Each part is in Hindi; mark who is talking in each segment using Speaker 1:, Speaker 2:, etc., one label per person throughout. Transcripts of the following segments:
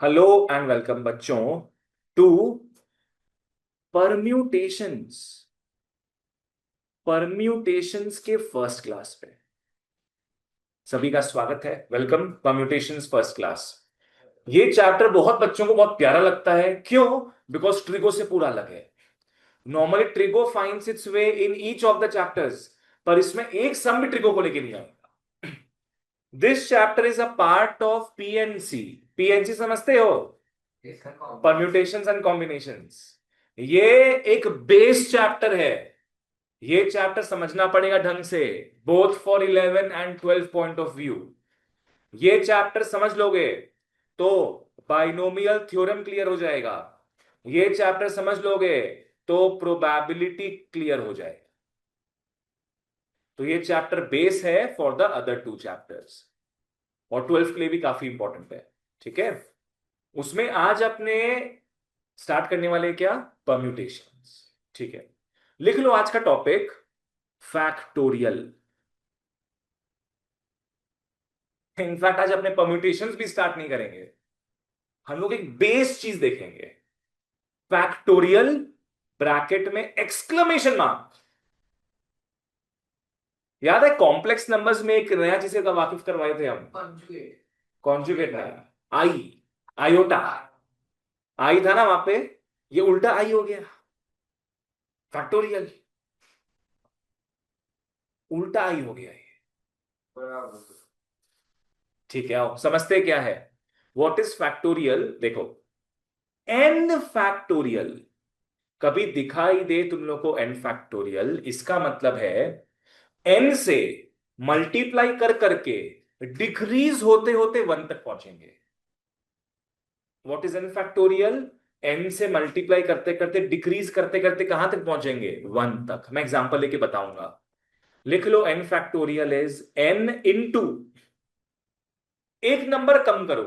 Speaker 1: हेलो एंड वेलकम बच्चों टू परम्यूटेशंस परम्यूटेशंस के फर्स्ट क्लास पे सभी का स्वागत है। Welcome permutations first class. ये चैप्टर बहुत बच्चों को बहुत प्यारा लगता है। क्यों? बिकॉज ट्रिगो से पूरा अलग है। Normally trigo finds it's way in each of the chapters, पर इसमें एक सम भी ट्रिगो को लेके नहीं आएगा। This chapter is a part of PNC. PNC समझते हो? Permutations and combinations. ये एक बेस चैप्टर है। ये चैप्टर समझना पड़ेगा ढंग से, both for 11 and 12 point of view. ये चैप्टर समझ लोगे तो बाइनोमियल थ्योरम क्लियर हो जाएगा। ये चैप्टर समझ लोगे तो प्रोबेबिलिटी क्लियर हो जाएगा। तो ये चैप्टर बेस है for the other two chapters, और 12 के लिए भी काफी इंपॉर्टेंट है। ठीक है, उसमें आज अपने स्टार्ट करने वाले क्या? परम्यूटेशंस। ठीक है, लिख लो आज का टॉपिक फैक्टोरियल। इनफैक्ट आज अपने परम्यूटेशंस भी स्टार्ट नहीं करेंगे, हम लोग एक बेस चीज देखेंगे। फैक्टोरियल ब्रैकेट में एक्सक्लेमेशन मार्क। याद है कॉम्प्लेक्स नंबर्स में एक नया चीज का वाकिफ करवाए थे हम? कॉन्जुगेट नहीं, आई, आयोटा। आई था ना वहां पे, ये उल्टा आई हो गया। फैक्टोरियल उल्टा आई हो गया ये। ठीक है, आओ समझते क्या है। What is factorial? देखो, एन फैक्टोरियल कभी दिखाई दे तुम लोग को एन फैक्टोरियल, इसका मतलब है एन से मल्टीप्लाई कर करके डिक्रीज होते होते वन तक पहुंचेंगे। What is n factorial? N से मल्टीप्लाई करते करते डिक्रीज करते करते कहां तक पहुंचेंगे? वन तक। मैं एग्जांपल लेके बताऊंगा। लिख लो n factorial is n into, एक नंबर कम करो,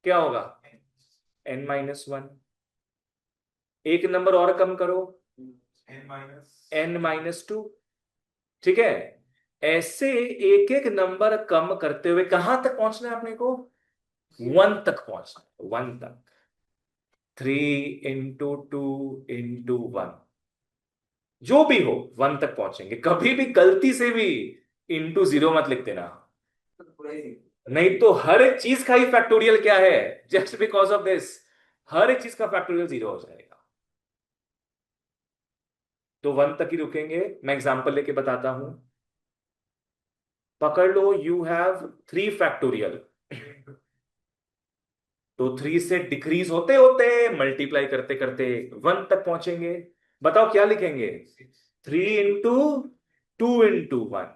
Speaker 1: क्या होगा? N minus one. एक नंबर और कम करो, एन माइनस टू। ठीक है, ऐसे एक एक नंबर कम करते हुए कहां तक पहुंचना है अपने को? वन तक पहुंचना है, वन तक। 3 into 2 into 1, जो भी हो वन तक पहुंचेंगे। कभी भी गलती से भी इंटू जीरो मत लिख देना, नहीं तो हर एक चीज का ही फैक्टोरियल क्या है? जस्ट बिकॉज ऑफ दिस हर एक चीज का फैक्टोरियल जीरो हो जाएगा। तो वन तक ही रुकेंगे। मैं एग्जांपल लेके बताता हूं। पकड़ लो, यू हैव 3 फैक्टोरियल। तो 3 से डिक्रीज होते होते मल्टीप्लाई करते करते वन तक पहुंचेंगे। बताओ क्या लिखेंगे? 3 into 2 into 1,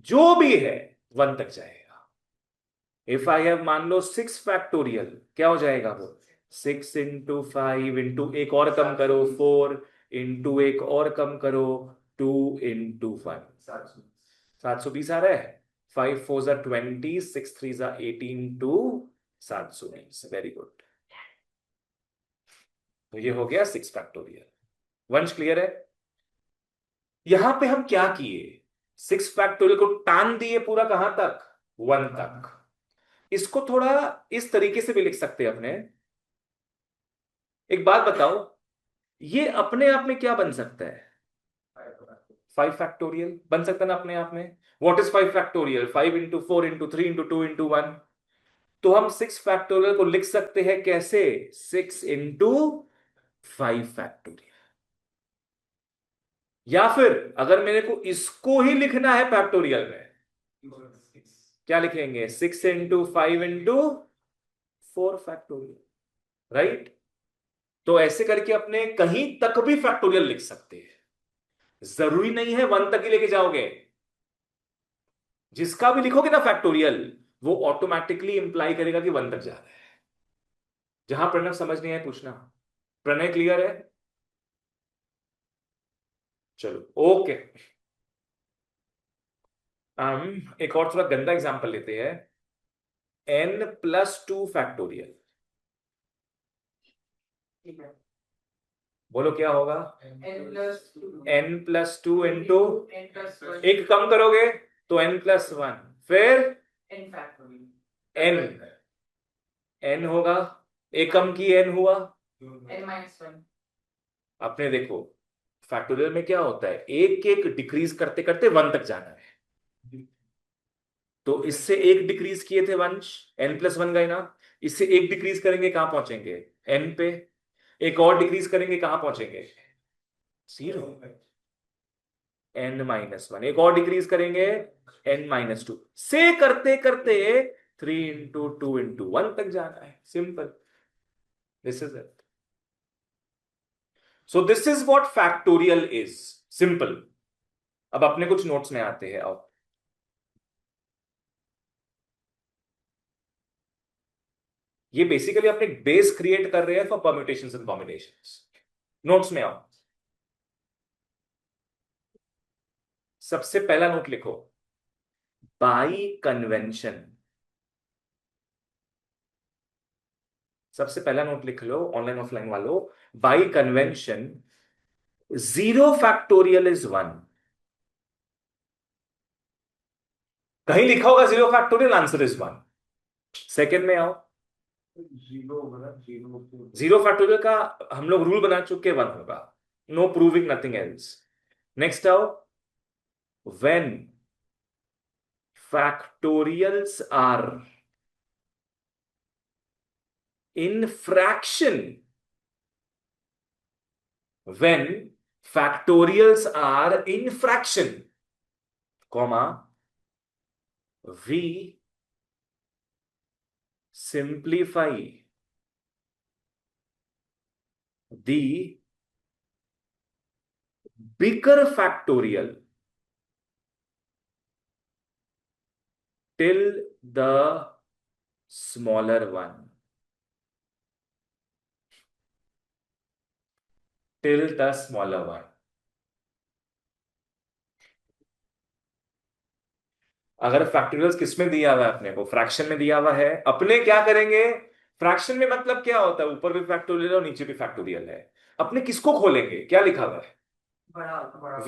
Speaker 1: जो भी है वन तक जाएगा। इफ आई हैव मान लो 6 फैक्टोरियल, क्या हो जाएगा वो? 6 into 5 into, एक और कम करो 4 into, एक और कम करो 2 into 1, 720 आ रहा है। 5 4 20, 6 3 18, 720। Very good. तो ये हो गया 6 फैक्टोरियल। वंश क्लियर है? यहां पे हम क्या किए? 6 फैक्टोरियल को टान दिए पूरा कहां तक? वन तक। इसको थोड़ा इस तरीके से भी लिख सकते हैं अपने। एक बात बताओ, ये अपने आप में क्या बन सकता है? 5 फैक्टोरियल बन सकता है ना अपने आप में। What is 5 factorial? 5 into 4 into 3 into 2 into 1। तो हम 6 फैक्टोरियल को लिख सकते हैं कैसे? 6 into 5 फैक्टोरियल। या फिर अगर मेरे को इसको ही लिखना है फैक्टोरियल में, क्या लिखेंगे? 6 into 5 into 4 फैक्टोरियल। राइट? तो ऐसे करके अपने कहीं तक भी फैक्टोरियल लिख सकते हैं। जरूरी नहीं है वन तक ही लेके जाओगे। जिसका भी लिखोगे ना फैक्टोरियल, वो ऑटोमेटिकली इंप्लाई करेगा कि वन तक जा रहा है। जहां प्रणव समझ नहीं है पूछना। प्रणय क्लियर है? चलो ओके। हम एक और थोड़ा गंदा एग्जांपल लेते हैं। n+2 factorial. बोलो क्या होगा? n+2 into, एक कम करोगे तो n+1, फिर n, n होगा एक कम की n हुआ।
Speaker 2: n-1।
Speaker 1: आपने देखो फैक्टोरियल में क्या होता है, एक एक डिक्रीज करते करते वन तक जाना है। तो इससे एक डिक्रीज किए थे वंश, n+1 गए ना। इससे एक डिक्रीज करेंगे कहां पहुंचेंगे, n पे। एक और डिक्रीज करेंगे कहां पहुंचेंगे, 0। n-1 एक और डिक्रीज करेंगे, n-2 से करते करते 3 × 2 × 1 तक जाना है। Simple, this is it. So this is what factorial is, simple. अब अपने कुछ नोट्स में आते हैं। अब ये बेसिकली अपने बेस क्रिएट कर रहे हैं for permutations and combinations. Notes में आओ, सबसे पहला नोट लिखो, बाई कन्वेंशन। सबसे पहला नोट लिख लो ऑनलाइन ऑफलाइन वालों, बाई कन्वेंशन 0 फैक्टोरियल इज 1। कहीं लिखा होगा 0 फैक्टोरियल, आंसर इज 1। सेकेंड में आओ, 0 फैक्टोरियल का हम लोग रूल बना चुके, 1 होगा। No proving, nothing else. Next आओ, when factorials are in fraction, when factorials are in fraction, comma, we simplify the bigger factorial till the smaller one, till the smaller one। अगर फैक्टोरियल्स किसमें दिया हुआ है, अपने को फ्रैक्शन में दिया हुआ है, अपने क्या करेंगे, फ्रैक्शन में मतलब क्या होता है, ऊपर भी फैक्टोरियल है और नीचे भी फैक्टोरियल है। अपने किसको खोलेंगे, क्या लिखा हुआ है,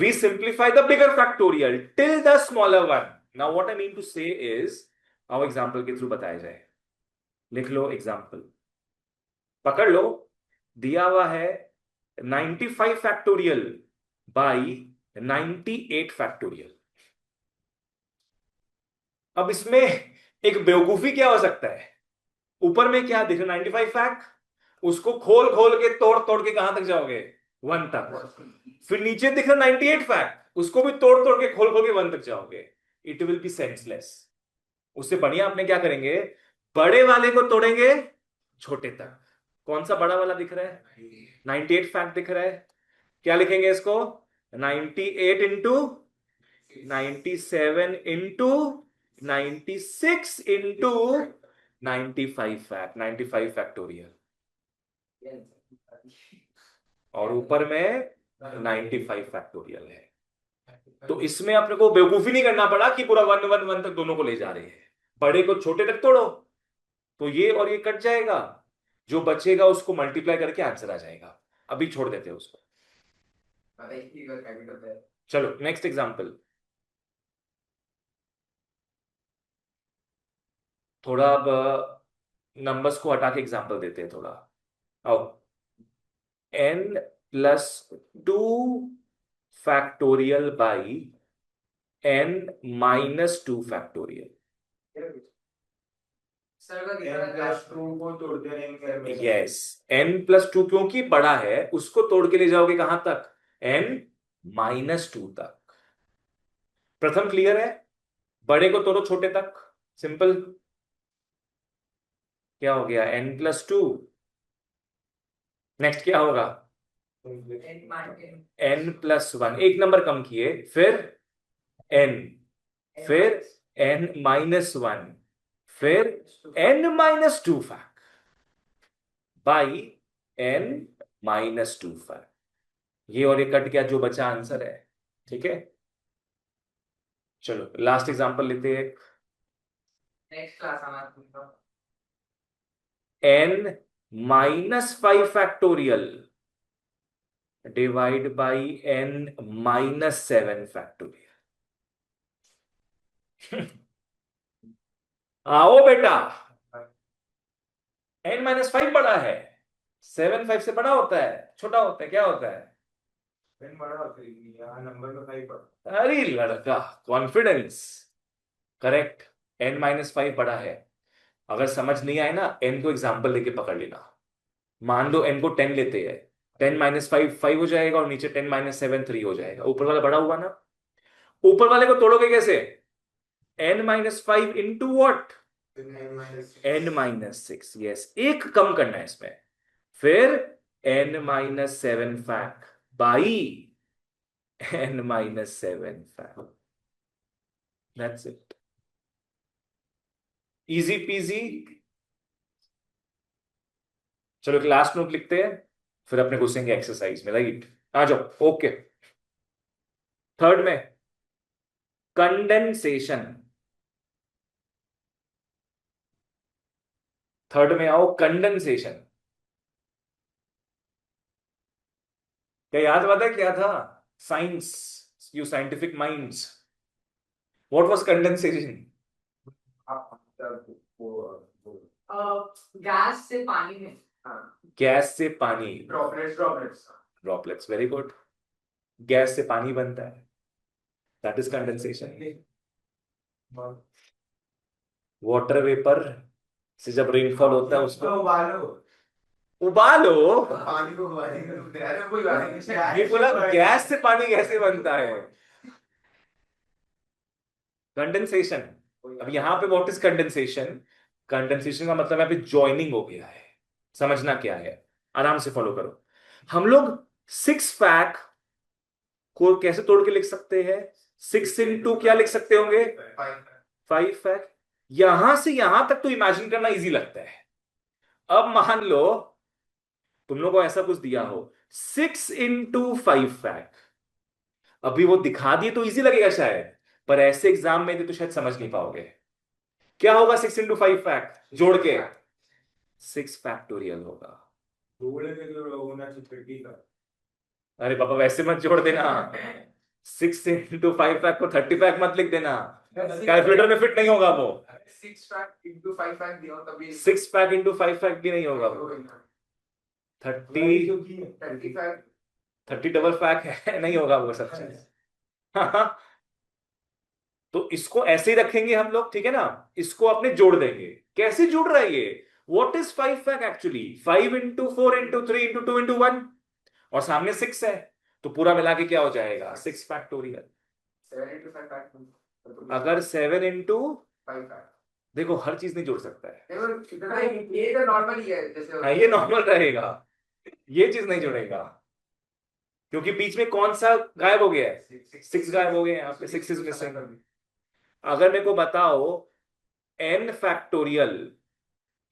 Speaker 1: we simplify the bigger factorial till the smaller one। now what I mean to say is, आओ एग्जाम्पल के थ्रू बताया जाए। लिख लो एग्जाम्पल, पकड़ लो। दिया हुआ है 95 फैक्टोरियल बाई 98 फैक्टोरियल। अब इसमें एक बेवकूफी क्या हो सकता है, ऊपर में क्या दिख रहा है 95 फैक्ट, उसको खोल खोल के तोड़ तोड़ के कहां तक जाओगे, 1 तक। फिर नीचे दिख रहा 98 फैक्ट, उसको भी तोड़ तोड़ के खोल खोल के 1 तक जाओगे। It will be senseless. उससे बढ़िया अपने क्या करेंगे, बड़े वाले को तोड़ेंगे छोटे तक। कौन सा बड़ा वाला दिख रहा है, 98 फैक्ट दिख रहा है। क्या लिखेंगे इसको, 98 into 97 into 96 into 95 fact, 95 factorial. और ऊपर में 95 फैक्टोरियल है। तो इसमें अपने को बेवकूफी नहीं करना पड़ा कि पूरा 1 1 1 तक दोनों को ले जा रहे हैं। बड़े को छोटे तक तोड़ो, तो ये और ये कट जाएगा, जो बचेगा उसको मल्टीप्लाई करके आंसर आ जाएगा। अभी छोड़ देते हैं उसको। चलो नेक्स्ट एग्जांपल, थोड़ा अब नंबर्स को हटा के एग्जांपल देते हैं थोड़ा। आओ, n+2 factorial by n-2 factorial.
Speaker 2: को तोड़ते रहेंगे।
Speaker 1: यस, n+2 क्योंकि बड़ा है, उसको तोड़ के ले जाओगे कहां तक, n-2 तक। प्रथम क्लियर है, बड़े को तोड़ो छोटे तक, सिंपल। क्या हो गया, n+2। नेक्स्ट क्या होगा, n+1, एक नंबर कम किए, फिर n, फिर n-1, फिर n-2 fact by n-2 fact. ये और ये कट गया, जो बचा आंसर है। ठीक है, चलो लास्ट एग्जांपल लेते हैं।
Speaker 2: नेक्स्ट क्लास हमारा
Speaker 1: n-5 factorial divide by n-7 factorial. आओ बेटा, n-5 बड़ा है, 7 5 से बड़ा होता है, छोटा होता है, क्या होता है?
Speaker 2: n बड़ा होता है, यहाँ नंबर में 5 बड़ा।
Speaker 1: अरे लड़का, कॉन्फिडेंस, करेक्ट। n-5 बड़ा है। अगर समझ नहीं आए ना, n को एग्जांपल लेके पकड़ लेना। मान लो n को 10 लेते हैं, 10-5 5 हो जाएगा, और नीचे 10-7 3 हो जाएगा। ऊपर वाला बड़ा हुआ ना, ऊपर वाले को तोड़ोगे कैसे? n-5 into what? n-6, yes, एक कम करना है इसमें। फिर n-7 fact by n-7 fact, that's it, easy PG. चलो एक लास्ट नोट लिखते हैं, फिर अपने घुसेंगे एक्सरसाइज में, राइट? आ जाओ, ओके। थर्ड में कंडेंसेशन, थर्ड में आओ, कंडेंसेशन। क्या याद वादा क्या था? Science, you scientific minds, what was condensation?
Speaker 2: Gas से पानी में,
Speaker 1: गैस से पानी,
Speaker 2: droplets droplets.
Speaker 1: Droplets, very good. Gas से पानी बनता है, that is condensation. Water vapour से जब रेनफॉल होता है उसको
Speaker 2: उबालो,
Speaker 1: उबालो।
Speaker 2: पानी को उबालेंगे, अरे कोई बात नहीं,
Speaker 1: ये बोला गैस से पानी कैसे बनता है? कंडेंसेशन। अब यहां पे व्हाट इज कंडेंसेशन? कंडेंसेशन का मतलब यहाँ पे जॉइनिंग हो गया है। समझना क्या है, आराम से फॉलो करो। हम लोग 6 फैक्ट को कैसे तोड़ के लिख सकते हैं? 6 इंटू क्या लिख सकते होंगे? 5 फैक्ट। यहां से यहां तक तो इमेजिन करना इजी लगता है। अब मान लो तुम लोग को ऐसा कुछ दिया हो, 6 इंटू 5 फैक्ट, अभी वो दिखा दिए तो इजी लगेगा शायद, पर ऐसे एग्जाम में दे तो शायद समझ नहीं पाओगे। क्या होगा 6 इंटू 5 फैक्ट जोड़ के? 6 फैक्टोरियल होगा।
Speaker 2: जोड़े के जो होना चाहिए 30 का।
Speaker 1: अरे पापा वैसे मत जोड़ देना, 6 इंटू 5 फैक्ट को 30 फैक्ट मत लिख देना, कैलकुलेटर में फिट नहीं होगा वो।
Speaker 2: 6 फैक्ट इंटू 5 फैक्ट दिया हो तभी
Speaker 1: 6 फैक्ट इंटू 5 फैक्ट भी नहीं होगा वो। 30,
Speaker 2: 30 फैक्ट
Speaker 1: 30 डबल फैक्ट है, नहीं होगा वो सब चीज। तो इसको ऐसे ही रखेंगे हम लोग, ठीक है ना? इसको अपने जोड़ देंगे। कैसे जुड़ रहा है ये? What is 5 fact actually? 5 into 4 into 3 into 2 into 1, और सामने 6 है, तो पूरा मिला के क्या हो जाएगा? 6 फैक्टोरियल।
Speaker 2: 7 into 5 fact.
Speaker 1: अगर 7 इंटू,
Speaker 2: 5 फैक्ट,
Speaker 1: देखो हर चीज नहीं जोड़ सकता है।
Speaker 2: ये तो नॉर्मल ही है जैसे
Speaker 1: हाँ ये नॉर्मल रहेगा, ये चीज नहीं जुड़ेगा, क्योंकि बीच में कौन सा गायब हो गया है? 6 गायब हो गए, यहाँ पे 6 इज मिसिंग। अगर मेरे को बताओ n फैक्टोरियल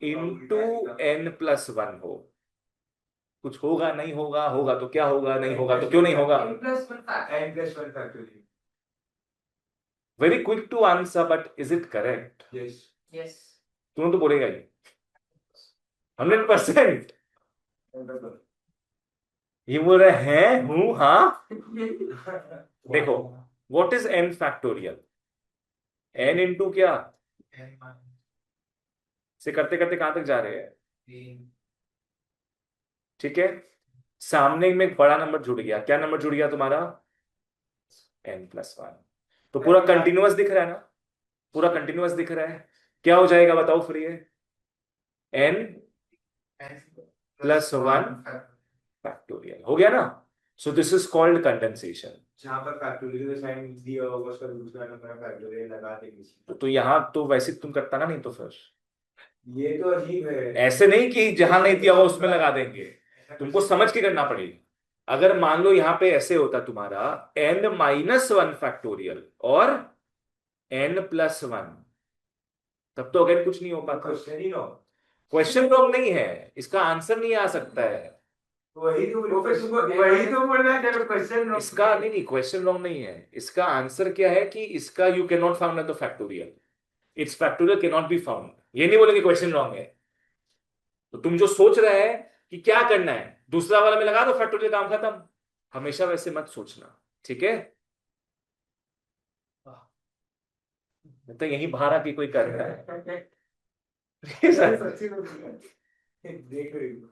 Speaker 1: इंटू n+1 हो, कुछ होगा नहीं होगा, होगा तो क्या होगा, नहीं होगा तो क्यों नहीं होगा?
Speaker 2: n+1 factorial.
Speaker 1: Very quick to answer, but is it correct?
Speaker 2: Yes yes.
Speaker 1: तुम तो बोलेगा ही 100%। ये बोल रहे हैं हूं हाँ। देखो what is n factorial? n into क्या से करते करते कहां तक जा रहे हैं? ठीक है, सामने में एक बड़ा नंबर जुड़ गया, क्या नंबर जुड़ गया तुम्हारा? n+1। तो पूरा कंटिन्यूअस दिख रहा है ना, पूरा कंटिन्यूअस दिख रहा है। क्या हो जाएगा बताओ फिर ये? n+1 फैक्टोरियल हो गया ना? So this is called condensation.
Speaker 2: जहां पर फैक्टोरियल का साइन दिया होगा उसका दूसरा नंबर फैक्टोरियल लगा देंगे।
Speaker 1: तो यहां तो वैसे तुम करता ना, नहीं तो फिर
Speaker 2: ये तो अजीब है।
Speaker 1: ऐसे नहीं कि जहां नहीं दिया हो उसमें लगा देंगे, तुमको समझ के करना पड़ेगा। अगर मान लो यहां पे ऐसे होता तुम्हारा n-1 फैक्टोरियल और n+1, तब तो अगेन कुछ नहीं हो पाता।
Speaker 2: क्वेश्चन ही नो,
Speaker 1: क्वेश्चन रॉन्ग नहीं है, इसका आंसर नहीं आ सकता है।
Speaker 2: वही तो बोल रहा है, क्वेश्चन
Speaker 1: इसका नहीं, क्वेश्चन रॉन्ग नहीं है, इसका आंसर क्या है कि इसका you can not found the factorial, it's factorial can not be found. ये नहीं बोलेंगे क्वेश्चन रॉन्ग है। तो तुम जो सोच रहे हैं कि क्या करना है, दूसरा वाला में लगा दो फैक्टोरियल, काम खत्म। हमेशा वैसे मत सोचना, ठीक है? तो यही बाहर आके कोई कर रहा है।
Speaker 2: देख रही हूँ।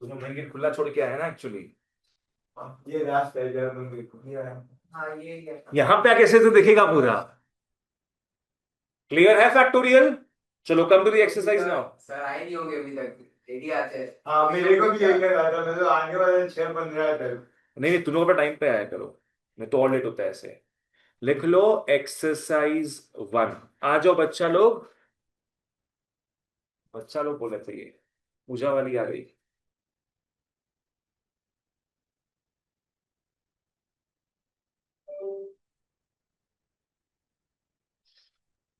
Speaker 1: तूने ब्लैंकेट खुला छोड़ के आया ना एक्चुअली।
Speaker 2: ये रास्ता है जब मैं देखो ये है। हाँ ये क्या
Speaker 1: यहां पे कैसे तो दिखेगा पूरा। क्लियर है फैक्टोरियल? चलो come to the exercise now.
Speaker 2: Sir आए नहीं होंगे अभी तक। रेडी आते हैं। हाँ मेरे को भी यही लगा था, मैं तो आने वाले 6-15 तक।
Speaker 1: नहीं नहीं, तुम लोग अपना टाइम पे आया करो, नहीं तो और लेट होता है ऐसे। लिख लो एक्सरसाइज 1। आ जाओ बच्चा लोग। बच्चा लोग बोले थे ये। पूजा वाली आ गई।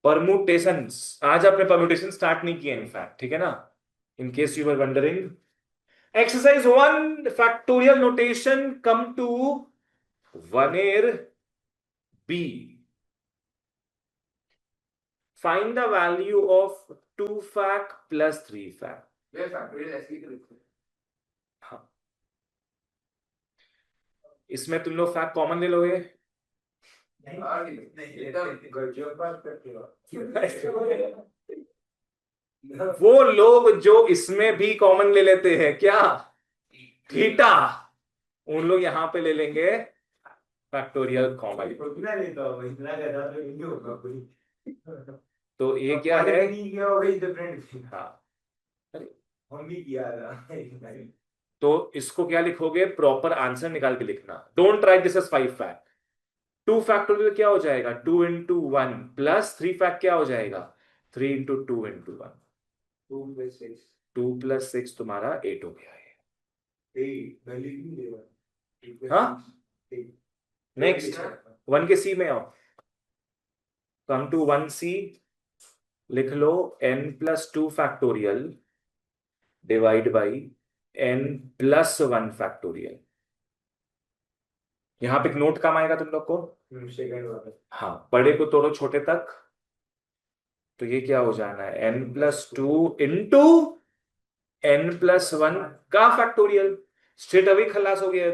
Speaker 1: परमुटेशंस। आज आपने परमुटेशन स्टार्ट नहीं किया इनफैक्ट, ठीक है ना? In case you were wondering. Exercise 1 factorial notation come to 1 b. Find the value of 2 fac plus 3 fac।
Speaker 2: ये फैक्टोरियल ऐसे ही लिखते
Speaker 1: हाँ, इसमें तुम लोग फैक्ट कॉमन ले लोगे।
Speaker 2: हैं। और नहीं एकदम गजब बात करते हो।
Speaker 1: वो लोग जो इसमें भी कॉमन ले लेते हैं क्या, थीटा, उन लोग यहां पे ले लेंगे फैक्टोरियल कॉमन।
Speaker 2: इतना लेता होगा, इतना ज्यादा तो नहीं होगा कोई।
Speaker 1: तो ये क्या है?
Speaker 2: नहीं किया होगा डिफरेंट।
Speaker 1: हाँ, अरे
Speaker 2: हम भी किया था।
Speaker 1: तो इसको क्या लिखोगे, प्रॉपर आंसर निकाल के लिखना। Don't write this as 5 fact. 2 factorial क्या हो जाएगा, 2 इंटू 1 प्लस 3 फैक्ट क्या हो जाएगा, 3 इंटू 2 इंटू 1।
Speaker 2: 2 + 6
Speaker 1: 2 + 6 तुम्हारा 8 हो गया है।
Speaker 2: 8 मैं लिख नहीं देगा। 2 +
Speaker 1: हाँ,
Speaker 2: 6 8।
Speaker 1: नेक्स्ट 1 के सी में आओ। कम टू 1 सी। लिख लो n+2 factorial divide by n+1 factorial. यहां पे एक नोट काम आएगा तुम लोग को।
Speaker 2: सेकंड वाला।
Speaker 1: हाँ, बड़े को तोड़ो छोटे तक। तो ये क्या हो जाना है, n+2 इंटू n+1 का फैक्टोरियल। स्ट्रेट अवे खलास हो गया है।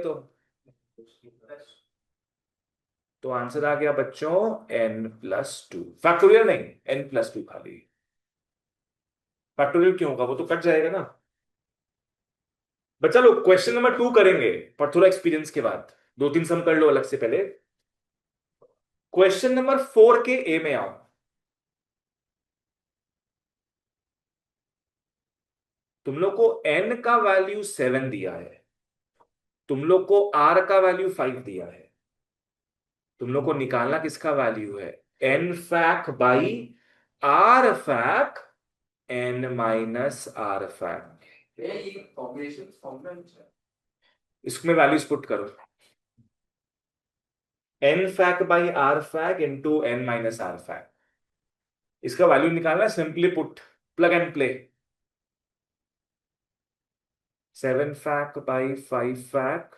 Speaker 1: तो आंसर आ गया बच्चों n+2 फैक्टोरियल, नहीं n+2 खाली। फैक्टोरियल क्यों होगा, वो तो कट जाएगा ना। बच्चा लोग क्वेश्चन नंबर 2 करेंगे पर थोड़ा एक्सपीरियंस के बाद। 2-3 सम कर लो अलग से पहले। क्वेश्चन नंबर 4 के ए में आओ। तुम लोग को n का वैल्यू 7 दिया है, तुम लोग को r का वैल्यू 5 दिया है। तुम लोग को निकालना किसका वैल्यू है, n fac by r fake n-r फैक।
Speaker 2: ये कॉम्बिनेशन फॉर्मूला है।
Speaker 1: इसमें वैल्यूज पुट करो। n fac by r fake into n-r फैक। इसका वैल्यू निकालना, simply put, plug and play. 7 fake by 5 फैक,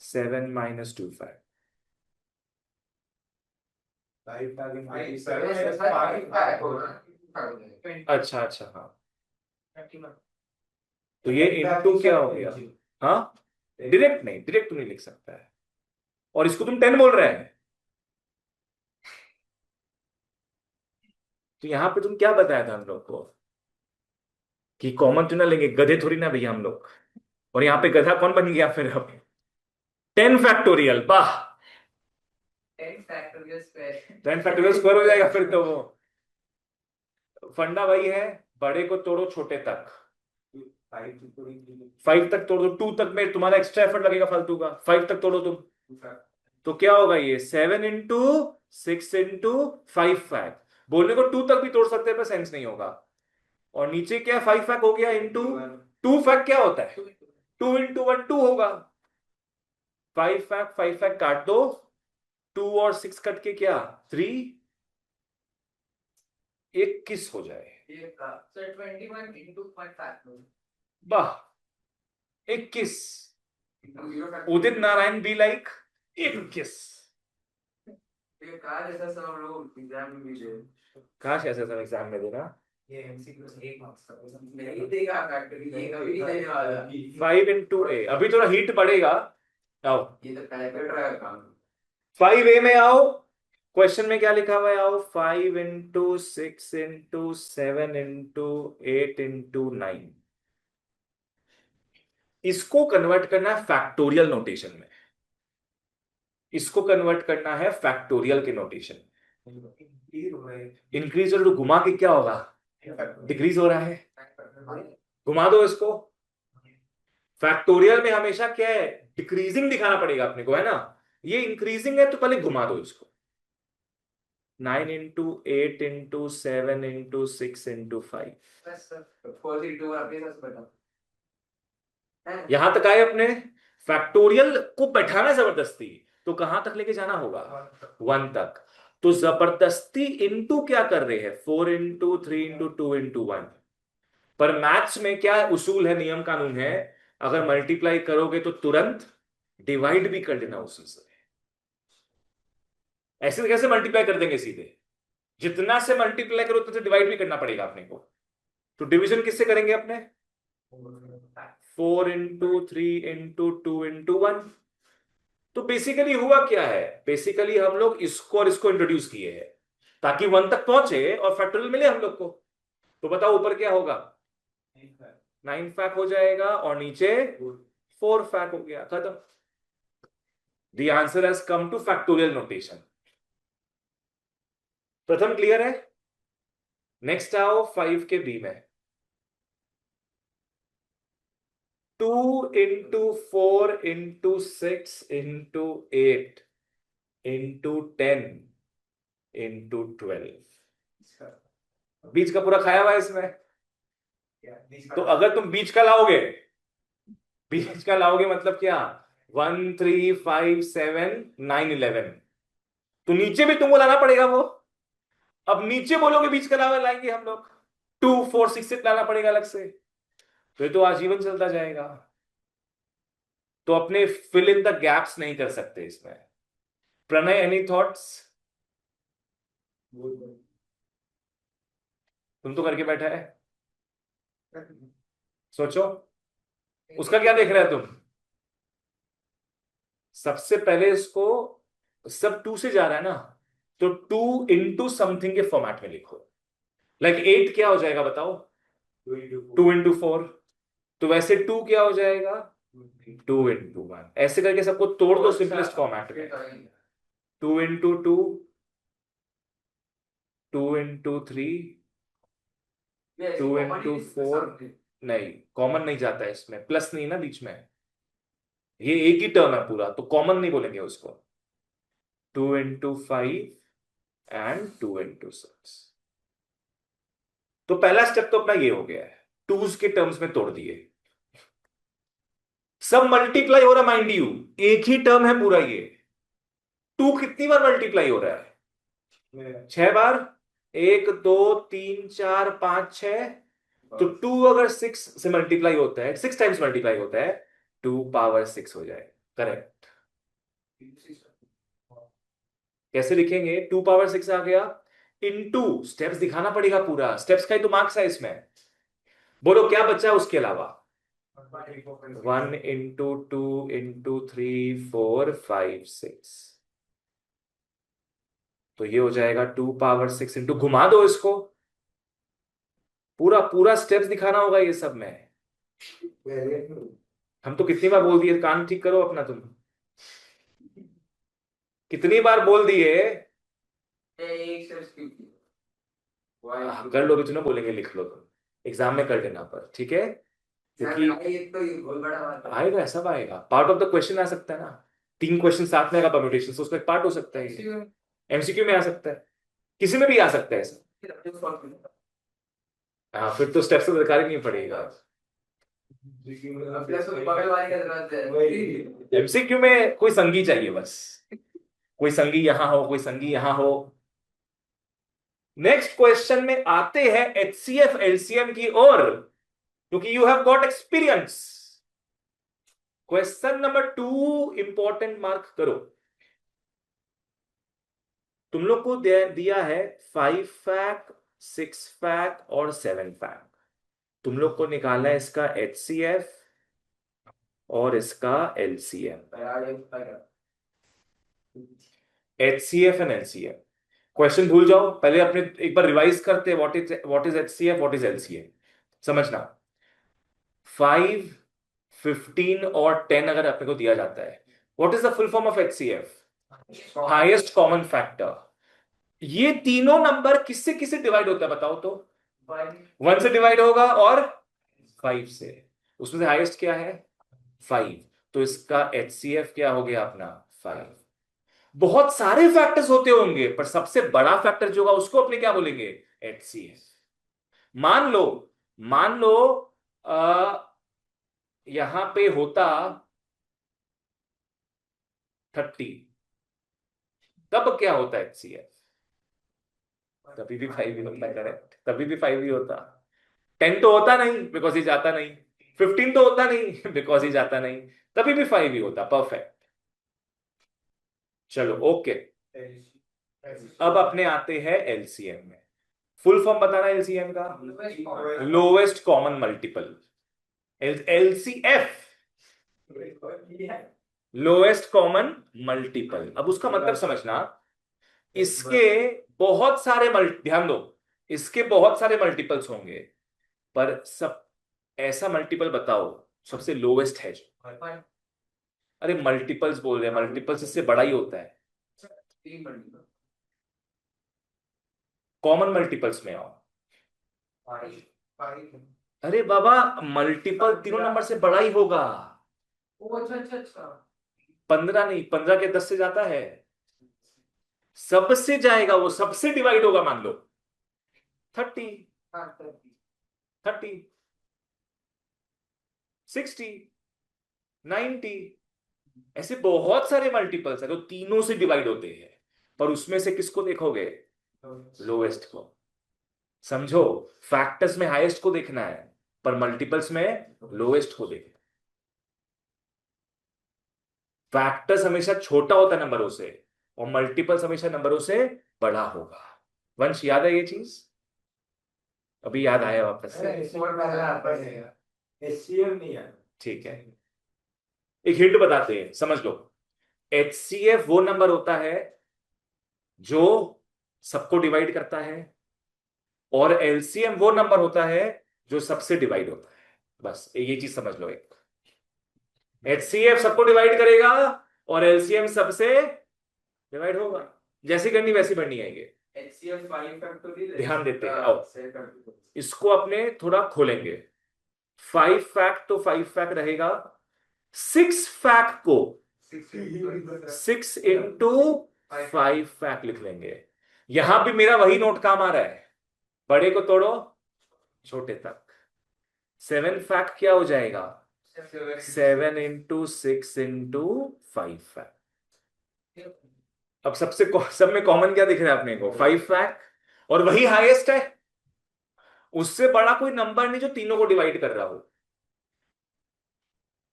Speaker 1: 7 - 2 फैक।
Speaker 2: 5
Speaker 1: अच्छा अच्छा, हाँ। तो ये इनटू क्या हो गया, हाँ, डायरेक्ट नहीं, डायरेक्ट तो नहीं लिख सकता है। और इसको तुम 10 बोल रहे हैं, तो यहां पे तुम क्या बताया था हम लोग को कि कॉमन तो ना लेंगे, गधे थोड़ी ना भैया हम लोग। और यहाँ पे गधा कौन बन गया फिर अब, 10 फैक्टोरियल, वाह।
Speaker 2: 10 फैक्टोरियल स्क्वायर।
Speaker 1: 10 फैक्टोरियल स्क्वायर हो जाएगा फिर तो वो। फंडा वही है, बड़े को तोड़ो छोटे तक। 5 तक तोड़ दो, 2 तक में तुम्हारा एक्स्ट्रा एफर्ट लगेगा फालतू का। 5 तक तोड़ो तुम, तो क्या होगा ये 7 इंटू 6 इंटू 5 फैक। बोलने को 2 तक भी तोड़ सकते हैं पर सेंस नहीं होगा। और नीचे क्या 5 फैक हो गया इंटू 2 फैक क्या होता है, 2 इंटू 1 2 होगा। 5 फैक काट दो, 2 और 6 कट के क्या 3, 21 हो जाए।
Speaker 2: Sir 21 into 5 factorial।
Speaker 1: वाह, 21। Udit Narayan be like 21।
Speaker 2: ये काश ऐसा सब हम लोग एग्जाम में भी दे।
Speaker 1: काश ऐसा सब एग्जाम में देना।
Speaker 2: ये एमसीक्यू से 1 मार्क्स का नहीं देगा फैक्टरी, ये कभी नहीं देने वाला।
Speaker 1: 5 इंटू ए, अभी थोड़ा हीट बढ़ेगा। आओ
Speaker 2: ये तो टाइप कर रहा है काम।
Speaker 1: 5 ए में आओ। क्वेश्चन में क्या लिखा हुआ है? आओ, 5 into 6 into 7 into 8 into 9। इसको कन्वर्ट करना है फैक्टोरियल नोटेशन में। इसको कन्वर्ट करना है फैक्टोरियल के नोटेशन। इंक्रीज और घुमा के क्या होगा? डिक्रीज हो रहा है। घुमा दो इसको। फैक्टोरियल में हमेशा क्या है? डिक्रीजिंग दिखाना पड़ेगा अपने को, है ना? ये इंक्रीजिंग है तो पहले घुमा दो इसको। 9 into 8 into 7 into 6 into 5। यहां तक आए अपने। फैक्टोरियल को बैठाना जबरदस्ती, तो कहां तक लेके जाना होगा? 1 तक। तो जबरदस्ती इनटू क्या कर रहे हैं? 4 into 3 into 2 into 1। पर मैथ्स में क्या उसूल है, नियम कानून है? अगर मल्टीप्लाई करोगे तो तुरंत डिवाइड भी कर देना उसी से। ऐसे कैसे मल्टीप्लाई कर देंगे सीधे? जितना से मल्टीप्लाई करो उतना से डिवाइड भी करना पड़ेगा अपने को। तो डिवीजन किससे करेंगे अपने? 4 into 3 into 2 into 1। तो बेसिकली हुआ क्या है? बेसिकली हम लोग इसको और इसको इंट्रोड्यूस किए हैं ताकि 1 तक पहुंचे और फैक्टोरियल मिले हम लोग को। तो बताओ ऊपर क्या होगा? 9 फैक हो जाएगा और नीचे 4 फैक हो गया, खत्म। The answer has come two factorial notation. प्रथम क्लियर है? नेक्स्ट आओ 5 के बी में। 2 into 4 into 6 into 8 into 10 into 12। बीच का पूरा खाया हुआ है इसमें। तो अगर तुम बीच का लाओगे, बीच का लाओगे मतलब क्या? 1 3 5 7 9 11। तो नीचे भी तुमको लाना पड़ेगा वो। अब नीचे बोलोगे बीच का लावा लाएंगे हम लोग, 2 4 6 लाना पड़ेगा अलग से। तो ये तो आजीवन चलता जाएगा। तो अपने फिल इन द गैप्स नहीं कर सकते इसमें। Pranay, any thoughts? तुम तो करके बैठा है, सोचो। उसका क्या देख रहे हो तुम? सबसे पहले इसको, सब 2 से जा रहा है ना, तो 2 into समथिंग के फॉर्मेट में लिखो। लाइक 8 क्या हो जाएगा बताओ? 2 into 4। तो वैसे 2 क्या हो जाएगा? 2 into 1। ऐसे करके सबको तोड़ दो सिंपलेस्ट फॉर्मेट में। 2 into 2, 2 into 3, 2 into 4। नहीं, कॉमन नहीं जाता है इसमें, प्लस नहीं ना बीच में। ये एक ही टर्म है पूरा, तो कॉमन नहीं बोलेंगे उसको। 2 into 5 एंड 2 into 6। तो पहला स्टेप तो अपना ये हो गया है, टूज के टर्म्स में तोड़ दिए। सब मल्टीप्लाई हो रहा, माइंड यू, एक ही टर्म है पूरा ये। 2 कितनी बार मल्टीप्लाई हो रहा है? 6 बार। 1 2 3 4 5 6। तो 2 अगर 6 से मल्टीप्लाई होता है, 6 टाइम्स मल्टीप्लाई होता है, 2 पावर 6 हो जाए। करेक्ट। कैसे लिखेंगे? 2 पावर 6 आ गया। इनटू स्टेप्स दिखाना पड़ेगा पूरा, स्टेप्स का ही तो मार्क्स है इसमें। बोलो क्या बचा उसके अलावा? 1 into 2 into 3 4 5 6। तो ये हो जाएगा 2 पावर 6 इंटू, घुमा दो इसको। पूरा पूरा स्टेप्स दिखाना होगा ये सब में। हम तो कितनी बार बोल दिए, कान ठीक करो अपना तुम। कितनी बार बोल दिए? कर लो भी तो ना बोलेंगे, लिख लो तुम, एग्जाम में कर लेना पर, ठीक है? क्योंकि आएगा, सब आएगा, पार्ट ऑफ द क्वेश्चन आ सकता है ना। 3 क्वेश्चन साथ में आएगा परम्यूटेशन, तो उसका एक पार्ट हो सकता है। एमसीक्यू में आ सकता है, किसी में भी आ सकता है ऐसा। हाँ, फिर तो स्टेप्स तो दरकार ही नहीं पड़ेगा। एमसीक्यू में कोई संगी चाहिए बस, कोई संगी यहां हो, कोई संगी यहां हो। नेक्स्ट क्वेश्चन में आते हैं एचसीएफ एलसीएम की ओर, क्योंकि you have got experience. Question number 2 important mark करो। तुम लोग को दिया है 5 फैक, 6 फैक और 7 फैक। तुम लोग को निकालना है इसका एचसीएफ और इसका LCM. HCF and LCM. Question भूल जाओ, पहले अपने एक बार रिवाइज करते हैं, what is HCF, what is LCM। समझना, 5, 15 और 10 अगर अपने को दिया जाता है, what is the full form of HCF? Highest common factor. ये तीनों नंबर किससे किससे डिवाइड होता है बताओ तो? 1 से डिवाइड होगा और 5 से। उसमें से हाईएस्ट क्या है? 5। तो इसका HCF क्या हो गया अपना? 5। बहुत सारे फैक्टर्स होते होंगे, पर सबसे बड़ा फैक्टर जो होगा उसको अपने क्या बोलेंगे? HCF। मान लो, मान लो आ, यहां पे होता 30, तब क्या होता है HCF? तभी भी 5 ही होता, करेक्ट, तभी भी 5 ही होता। 10 तो होता नहीं बिकॉज ही जाता नहीं, 15 तो होता नहीं बिकॉज ही जाता नहीं, तभी भी 5 ही होता। परफेक्ट। चलो ओके, अब अपने आते हैं LCM में। फुल फॉर्म बताना LCM का, lowest common multiple. LCF, lowest common multiple. अब उसका मतलब समझना, इसके बहुत सारे ध्यान दो, इसके बहुत सारे मल्टीपल्स होंगे, पर सब ऐसा मल्टीपल बताओ सबसे लोवेस्ट है जो। अरे मल्टीपल्स बोल रहे हैं, मल्टीपल्स इससे बड़ा ही होता है। कॉमन मल्टीपल्स में आओ। अरे बाबा, मल्टीपल तीनों नंबर से बड़ा ही होगा। अच्छा। 15 नहीं, 15 के 10 से जाता है, सबसे जाएगा वो, सबसे डिवाइड होगा। मान लो 30, 30, 60, 90, ऐसे बहुत सारे मल्टीपल्स है जो तीनों से डिवाइड होते हैं, पर उसमें से किसको देखोगे? लोएस्ट को। समझो, फैक्टर्स में हाईएस्ट को देखना है, पर मल्टीपल्स में लोएस्ट को देखना। फैक्टर्स हमेशा छोटा होता है नंबरों से, और मल्टीपल्स हमेशा नंबरों से बड़ा होगा। वंश याद है ये चीज? अभी याद आया वापस से? ठीक है, एक हिंट बताते हैं, समझ लो। HCF वो नंबर होता है जो सबको डिवाइड करता है, और LCM वो नंबर होता है जो सबसे डिवाइड होता है। बस ये चीज समझ लो। एक HCF सबको डिवाइड करेगा और LCM सबसे डिवाइड होगा। जैसी करनी वैसी बढ़नी आएगी। ध्यान देते हैं, आओ इसको अपने थोड़ा खोलेंगे। 5 फैक्ट तो 5 फैक्ट रहेगा, 6 फैक्ट को 6 इंटू 5 फैक्ट लिख लेंगे। यहां भी मेरा वही नोट काम आ रहा है, बड़े को तोड़ो छोटे तक। 7 फैक्ट क्या हो जाएगा? 7 इंटू 6 इंटू 5 फैक्ट। अब सब में कॉमन क्या दिख रहा है अपने को? 5 फैक्ट, और वही हाईएस्ट है। उससे बड़ा कोई नंबर नहीं जो तीनों को डिवाइड कर रहा हो।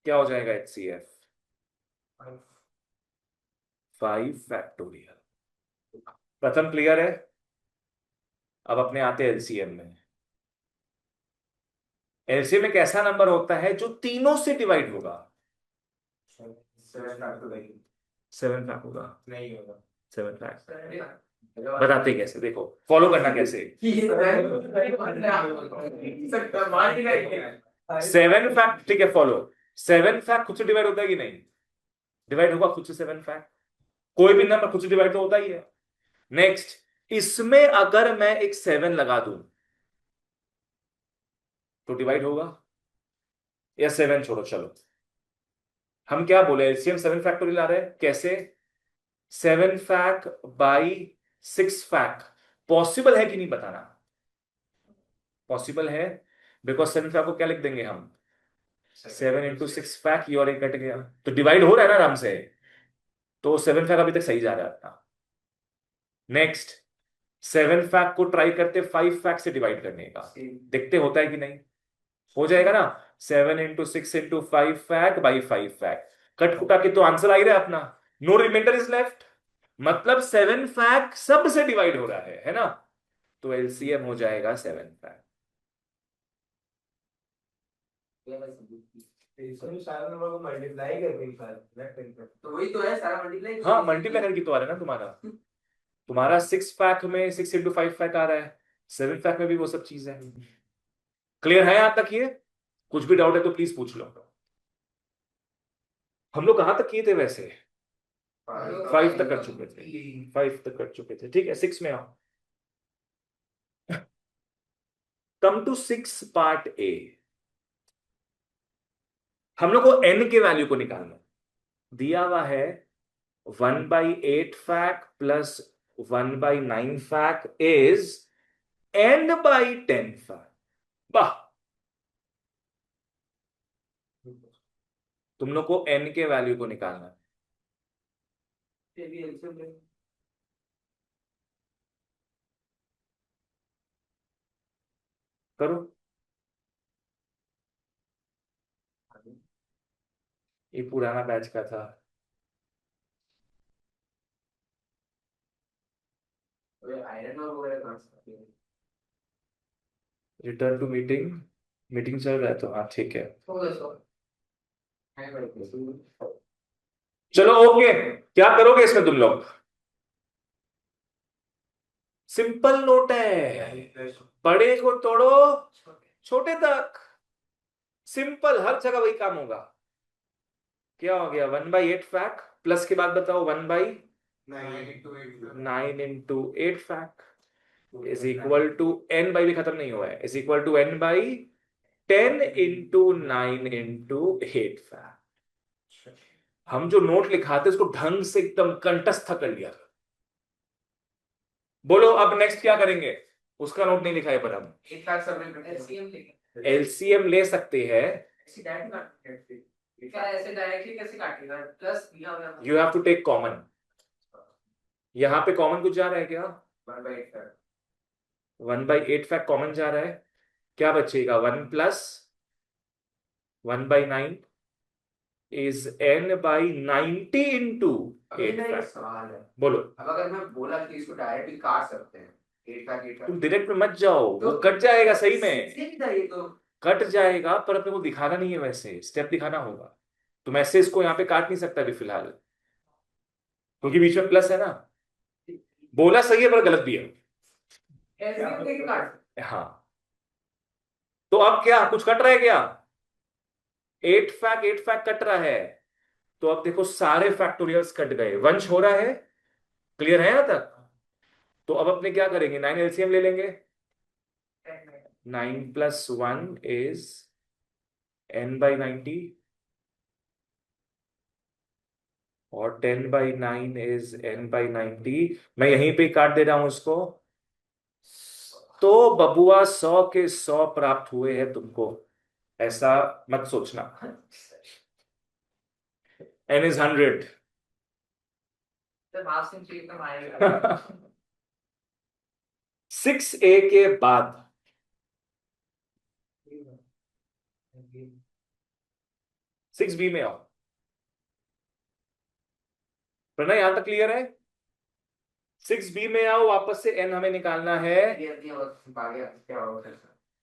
Speaker 1: क्या हो जाएगा HCF? 5 फैक्टोरियल। प्रथम क्लियर है? अब अपने आते हैं LCM में। LCM एक ऐसा नंबर होता है जो तीनों से डिवाइड होगा। 7 फैक्ट होगा? नहीं होगा। 7 फैक्ट बताते कैसे, देखो फॉलो करना कैसे। 7 फैक्ट, ठीक है फॉलो। 7 फैक्ट खुद से डिवाइड होता है कि नहीं? डिवाइड होगा खुद से 7 फैक्ट। कोई भी नंबर खुद से डिवाइड तो होता ही है। नेक्स्ट, इसमें अगर मैं एक 7 लगा दूं तो डिवाइड होगा, या 7 छोड़ो, चलो हम क्या बोले, एलसीएम 7 फैक्टोरियल ला रहे हैं कैसे? 7 फैक्ट बाई 6 फैक्ट। पॉसिबल है कि नहीं बताना? पॉसिबल है, बिकॉज 7 फैक्ट को क्या लिख देंगे हम? 7 इंटू 6 फैक्ट, ये और एक कट गया तो डिवाइड हो रहा है ना आराम से। तो 7 फैक्ट अभी तक सही जा रहा है अपना। नेक्स्ट, 7 फैक्ट को ट्राई करते 5 फैक्ट से डिवाइड करने का, देखते होता है कि नहीं। हो जाएगा ना? 7 into 6 into 5 fact by 5 fact, cut कुटा के तो आंसर आ ही रहा है अपना। नो रिमाइंडर इज लेफ्ट, मतलब 7 फैक्ट सबसे डिवाइड हो रहा है ना? तो एलसीएम हो जाएगा 7 फैक्ट।
Speaker 2: सारे नंबर को मल्टीप्लाई करके तो वही तो है, सारा मल्टीप्लाई।
Speaker 1: हाँ मल्टीप्लाई करके तो आ रहा है ना तुम्हारा। तुम्हारा 6 फैक में 6 इंटू 5 फैक आ रहा है, 7 फैक में भी वो सब चीज है। क्लियर है यहां तक? ये कुछ भी डाउट है तो प्लीज पूछ लो। हम लोग कहां तक किए थे वैसे? 5 तक कर चुके थे, 5 तक कर चुके थे। ठीक है, 6 में आओ। Come to 6 part a. हम लोग को n के वैल्यू को निकालना दिया हुआ है। 1/8 फैक प्लस 1/9 फैक इज n/10 फैक। वाह, तुम लोग को n के वैल्यू को निकालना है। करो। ये पुराना बैच का था। Return to meeting. मीटिंग चल रहा है तो हाँ ठीक है। चलो ओके, क्या करोगे इसमें तुम लोग? सिंपल नोट है, बड़े को तोड़ो छोटे तक। सिंपल, हर जगह वही काम होगा। क्या हो गया? 1/8 फैक प्लस के बाद बताओ 1/9 into 8 fac is equal to n by भी खत्म नहीं हुआ है, is equal to n/10 into 9 into 8 fac. हम जो नोट लिखाते उसको ढंग से एकदम कंठस्थ कर लिया। बोलो अब नेक्स्ट क्या करेंगे? उसका नोट नहीं लिखा है पर हम एलसीएम ले सकते हैं। You have to take common. यहां पे कॉमन कुछ जा रहा है क्या? 1/8 फैक्ट कॉमन जा रहा है। क्या बचेगा? 1+1/9 इज n/90 इंटू 8 फैक्ट। बोलो।
Speaker 2: अब अगर मैं बोला कि इसको डायरेक्टली काट सकते हैं, 8 का 8
Speaker 1: तुम डायरेक्ट में मत जाओ, वो कट जाएगा सही में।
Speaker 2: ये तो
Speaker 1: कट जाएगा पर अपने को दिखाना नहीं है, वैसे स्टेप दिखाना होगा। तुम ऐसे इसको यहाँ पे काट नहीं सकता अभी फिलहाल, क्योंकि बीच में प्लस है ना। बोला सही है पर गलत भी है।
Speaker 2: LCM लेके काट।
Speaker 1: हाँ, तो अब क्या कुछ कट रहा है क्या? 8 फैक्ट कट रहा है। तो अब देखो सारे फैक्टोरियल्स कट गए, वंश हो रहा है। क्लियर है यहां तक? तो अब अपने क्या करेंगे? 9 एलसीएम ले लेंगे। 9+1 इज n/90 और 10/9 इज n/90। मैं यहीं पे काट दे रहा हूं उसको। तो बबुआ 100 के 100 प्राप्त हुए हैं तुमको, ऐसा मत सोचना। n is 100। 6a के बाद 6b में आओ। प्रणय यहां तक क्लियर है? 6b में आओ, वापस से n हमें निकालना है।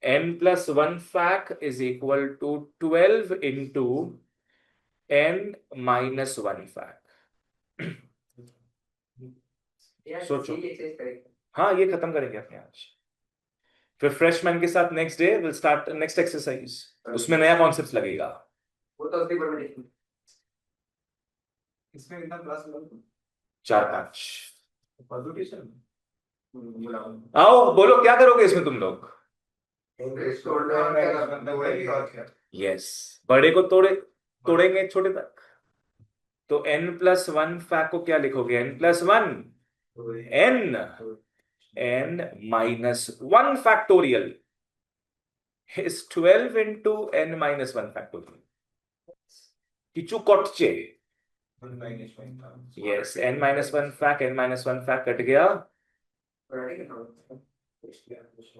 Speaker 1: n+1 fact is equal to 12 into n-1 fact. सोचो। हाँ, ये खत्म करेंगे अपने आज। फिर फ्रेशमैन के साथ next day will start next exercise, उसमें नया कॉन्सेप्ट लगेगा।
Speaker 2: वो तो उसकी परमिटेशन इसमें कितना क्लास लगा?
Speaker 1: 4-5 आओ बोलो क्या करोगे इसमें तुम लोग? यस, बड़े को तोड़ेंगे छोटे तक। तो n+1 फैक्ट को क्या लिखोगे? n+1 n-1 factorial is 12 into n-1 factorial. किचू कटचे। यस, n-1 फैक्ट कट गया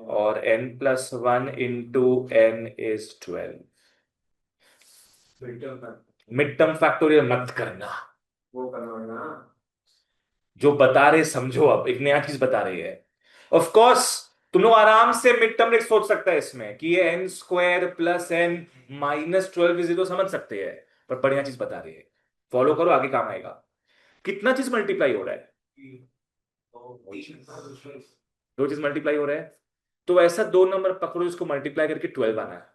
Speaker 1: और n+1 into n is 12। Mid term factorial मत करना,
Speaker 2: वो करना
Speaker 1: जो बता रहे समझो। अब एक नया चीज बता रही है। ऑफ कोर्स तुम लोग आराम से मिड टर्म सोच सकता है इसमें कि ये n² + n-12 तो समझ सकते हैं, पर बढ़िया चीज बता रही है, फॉलो करो आगे काम आएगा। कितना चीज मल्टीप्लाई हो रहा है? दो चीज मल्टीप्लाई हो रहा है, तो ऐसा दो नंबर पकड़ो जिसको मल्टीप्लाई करके 12 आना है।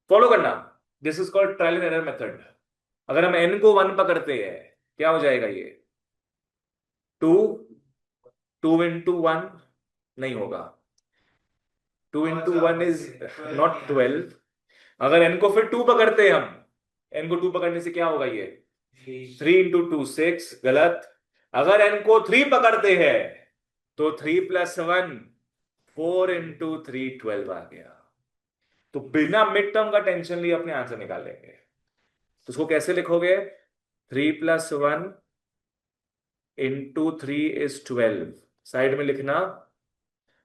Speaker 1: फॉलो करना, this is called trial and error method. अगर हम n को 1 पकड़ते हैं, क्या हो जाएगा ये? 2, 2 इंटू 1 नहीं होगा, 2 इंटू 1 इज नॉट 12। अगर n को फिर 2 पकड़ते हैं हम, n को 2 पकड़ने से क्या होगा ये? 3 इंटू 2 6, गलत। अगर n को 3 पकड़ते हैं तो 3 प्लस 1 4 इंटू 3 12 आ गया। तो बिना मिड टर्म का टेंशन लिए अपने आंसर निकालेंगे। तो उसको कैसे लिखोगे? 3 प्लस 1 इंटू 3 इज 12। साइड में लिखना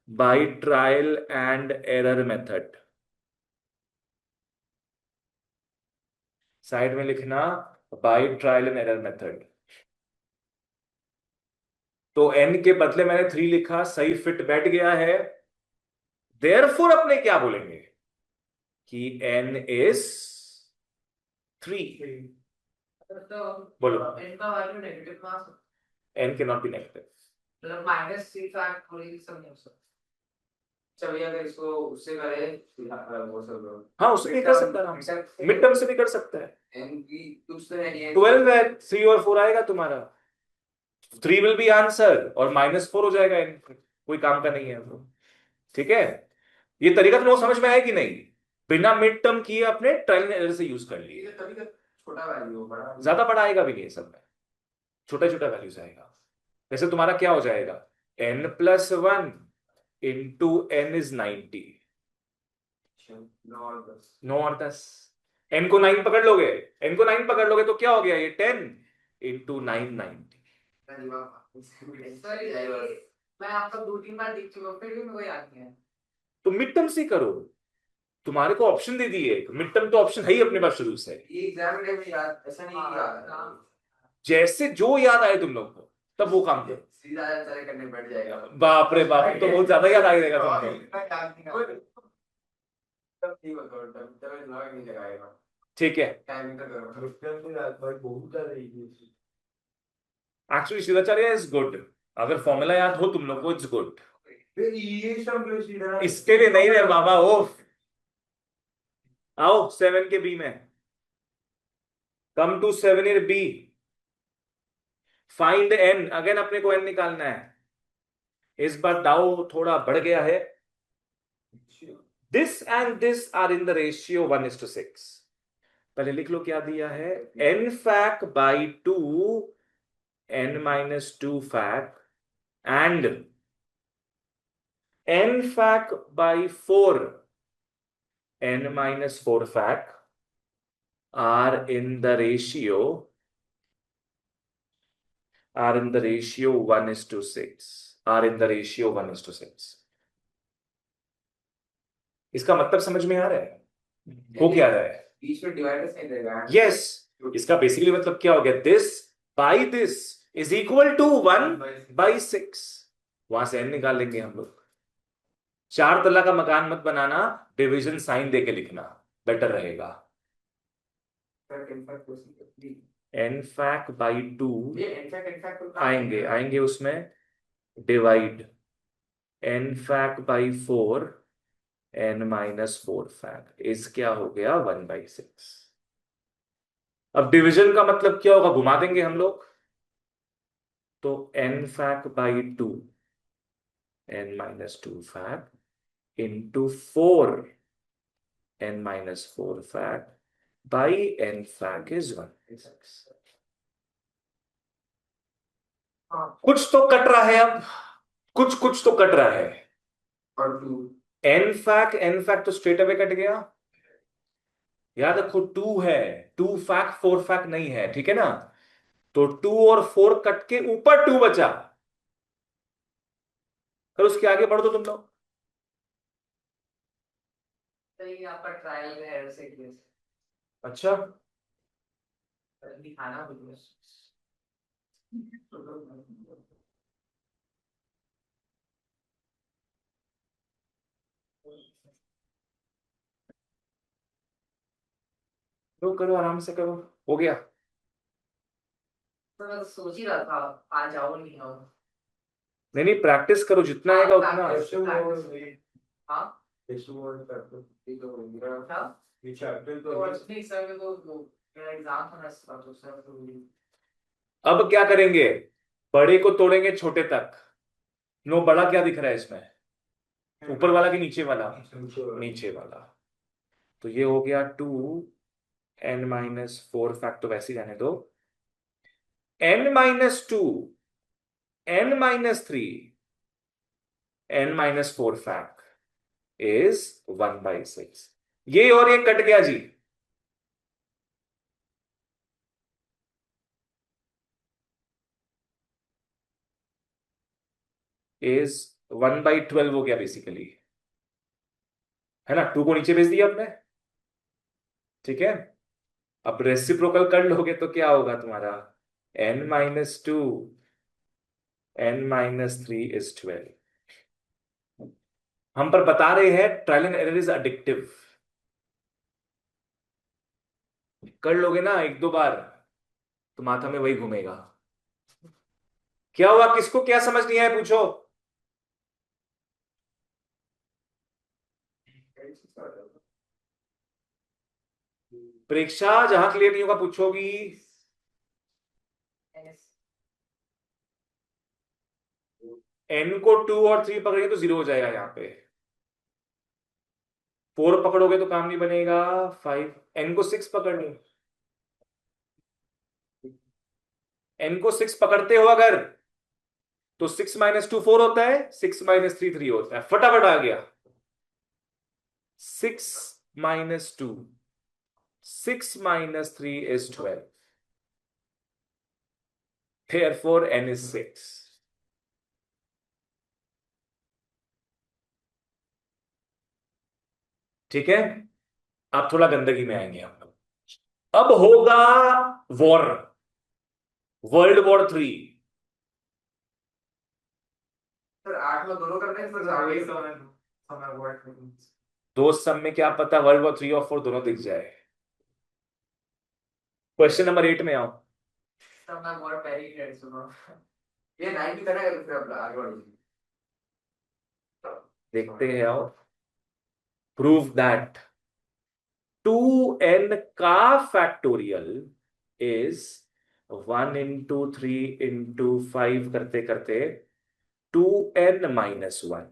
Speaker 1: by trial and error method. Side में लिखना by trial and error method. तो n के बदले मैंने 3 लिखा, सही फिट बैठ गया है। देयरफॉर अपने क्या बोलेंगे कि n इज 3। बोलो।
Speaker 2: इनका वैल्यू नेगेटिव मास
Speaker 1: n के नॉट बी नेगेटिव,
Speaker 2: मतलब -3 फैक्ट थोड़ी सब नहीं हो सकता। चलिए अगर इसको उससे करें वो सब,
Speaker 1: हाँ उससे भी कर सकता है, आराम से मिड टर्म से भी कर सकता है।
Speaker 2: n की कुछ तो है नहीं
Speaker 1: 12 है, 3 और 4 आएगा तुम्हारा, 3 विल बी आंसर और -4 हो जाएगा n, कोई काम का नहीं है वो। ठीक है, ये तरीका तुमको समझ में आया कि नहीं? बिना मिड टर्म किए अपने ट्रायल एंड एरर से यूज कर लिए।
Speaker 2: ये कभी का छोटा वैल्यू बड़ा
Speaker 1: ज्यादा बड़ा आएगा भी नहीं सब में, छोटा छोटा वैल्यूज आएगा। वैसे तुम्हारा क्या हो जाएगा? n plus 1 into n is 90। 9 और 10, n को 9 पकड़ लोगे, n को 9 पकड़ लोगे तो क्या हो गया ये? 10 इंटू 9 90।
Speaker 2: मैं आपका 2-3 बार देख चुका हूं, फिर भी मेरे को याद नहीं है।
Speaker 1: तो मिड टर्म से करो, तुम्हारे को ऑप्शन दे दिए, मिड टर्म तो ऑप्शन है ही अपने पास शुरू से।
Speaker 2: ये एग्जाम में याद ऐसा नहीं याद,
Speaker 1: जैसे जो याद आए तुम लोग को तब वो काम करो।
Speaker 2: सीधा आंसर करने बैठ जाएगा।
Speaker 1: बाप रे बाप, तो बहुत ज्यादा याद आ जाएगा तुमको।
Speaker 2: इतना याद नहीं तब ठीक होता है, तब दिमाग नहीं लगाएगा।
Speaker 1: ठीक है,
Speaker 2: टाइमिंग का करो मिड में याद भाई बहुत ज्यादा easy
Speaker 1: actually Shivacharya is good, अगर फॉर्मूला याद हो तुम लोग को इट्स गुड।
Speaker 2: है। ये सब जो सीधा
Speaker 1: इसके लिए नहीं रे बाबा, ओफ। आओ 7 के बी में, come to 7 in b, find n। Again अपने को n निकालना है, इस बार दाव थोड़ा बढ़ गया है। This and this are in the ratio 1:6। पहले लिख लो क्या दिया है, n fac by 2 n-2 fac and n fac by 4 n-4 fac are in the ratio 1:6, are in the ratio 1:6। इसका मतलब समझ में आ रहा है? हो क्या रहा है?
Speaker 2: बीच में डिवाइडर नहीं देगा।
Speaker 1: यस, इसका बेसिकली मतलब क्या हो गया? This by this is equal to 1/6। वहां से n निकाल लेंगे हम लोग। 4 तला का मकान मत बनाना, डिवीजन साइन देके लिखना बेटर रहेगा। n फैक बाई 2 आएंगे आएंगे उसमें, divide n fac by 4 n-4 fake is क्या हो गया? 1/6। अब डिवीजन का मतलब क्या होगा? घुमा देंगे हम लोग, तो n fac by 2 n-2 fake into 4 n-4 fake by n fake is 1/6। कुछ तो कट रहा है अब, कुछ कुछ तो कट रहा है।
Speaker 2: और 2
Speaker 1: n फैक तो स्ट्रेट अवे कट गया। याद रखो 2 है, 2 फैक 4 फैक नहीं है, ठीक है ना? तो 2 और 4 कट के ऊपर 2 बचा, फिर उसके आगे बढ़ दो तुम लोग।
Speaker 2: सही आपका ट्रायल है ऐसे केस
Speaker 1: अच्छा,
Speaker 2: दिखाना मुझे।
Speaker 1: करो करो आराम से करो, हो गया।
Speaker 2: तो मैं तो सोच ही रहा था आ जाओ नहीं आओ।
Speaker 1: नहीं नहीं, प्रैक्टिस करो, जितना आएगा उतना।
Speaker 2: हाँ ये चैप्टर तो नहीं सर मेरे को मेरा एग्जाम था ना इसका तो सर तो
Speaker 1: अब क्या करेंगे, बड़े को तोड़ेंगे छोटे तक। नो, बड़ा क्या दिख रहा है इसमें, ऊपर वाला कि नीचे वाला? नीचे वाला। तो ये हो गया 2n-4 फैक्ट, तो वैसे ही रहने दो। n-2, n-3, n-4 fact is 1/6। ये और ये कट गया जी। इज 1/12 हो गया बेसिकली, है ना। 2 को नीचे भेज दिया आपने, ठीक है। अब रेसिप्रोकल कर लोगे तो क्या होगा तुम्हारा, n-2, n-3 इज 12। हम पर बता रहे हैं trial and error is addictive. कर लोगे ना एक दो बार तो माथा में वही घूमेगा। क्या हुआ, किसको क्या समझ नहीं आया पूछो। परीक्षा जहां क्लियर नहीं होगा पूछोगी। n को 2 और 3 पकड़ेंगे तो 0 हो जाएगा यहाँ पे। 4 पकड़ोगे तो काम नहीं बनेगा। 5, n को 6 पकड़ लो। n को 6 पकड़ते हो अगर, तो 6 - 2 4 होता है, 6 - 3 3 होता है, फटाफट आ गया। 6 - 2, 6 - 3 is 12, therefore n is 6। ठीक है, अब थोड़ा गंदगी में आएंगे हम लोग। अब होगा वॉर, वर्ल्ड वॉर 3।
Speaker 2: सर 8 में दोनों करने हैं सर आगे समय समय वर्ड
Speaker 1: दो सब में क्या पता वर्ल्ड वॉर 3 और 4 दोनों दिख जाए। क्वेश्चन नंबर 8 में आओ।
Speaker 2: समय वर्ड पहले ही रेडी सुनो ये 9 की तरह है फिर अब आगे बढ़िए
Speaker 1: देखते हैं, आओ। प्रूव दैट 2n का फैक्टोरियल इज 1 × 3 × 5 करते करते 2n - 1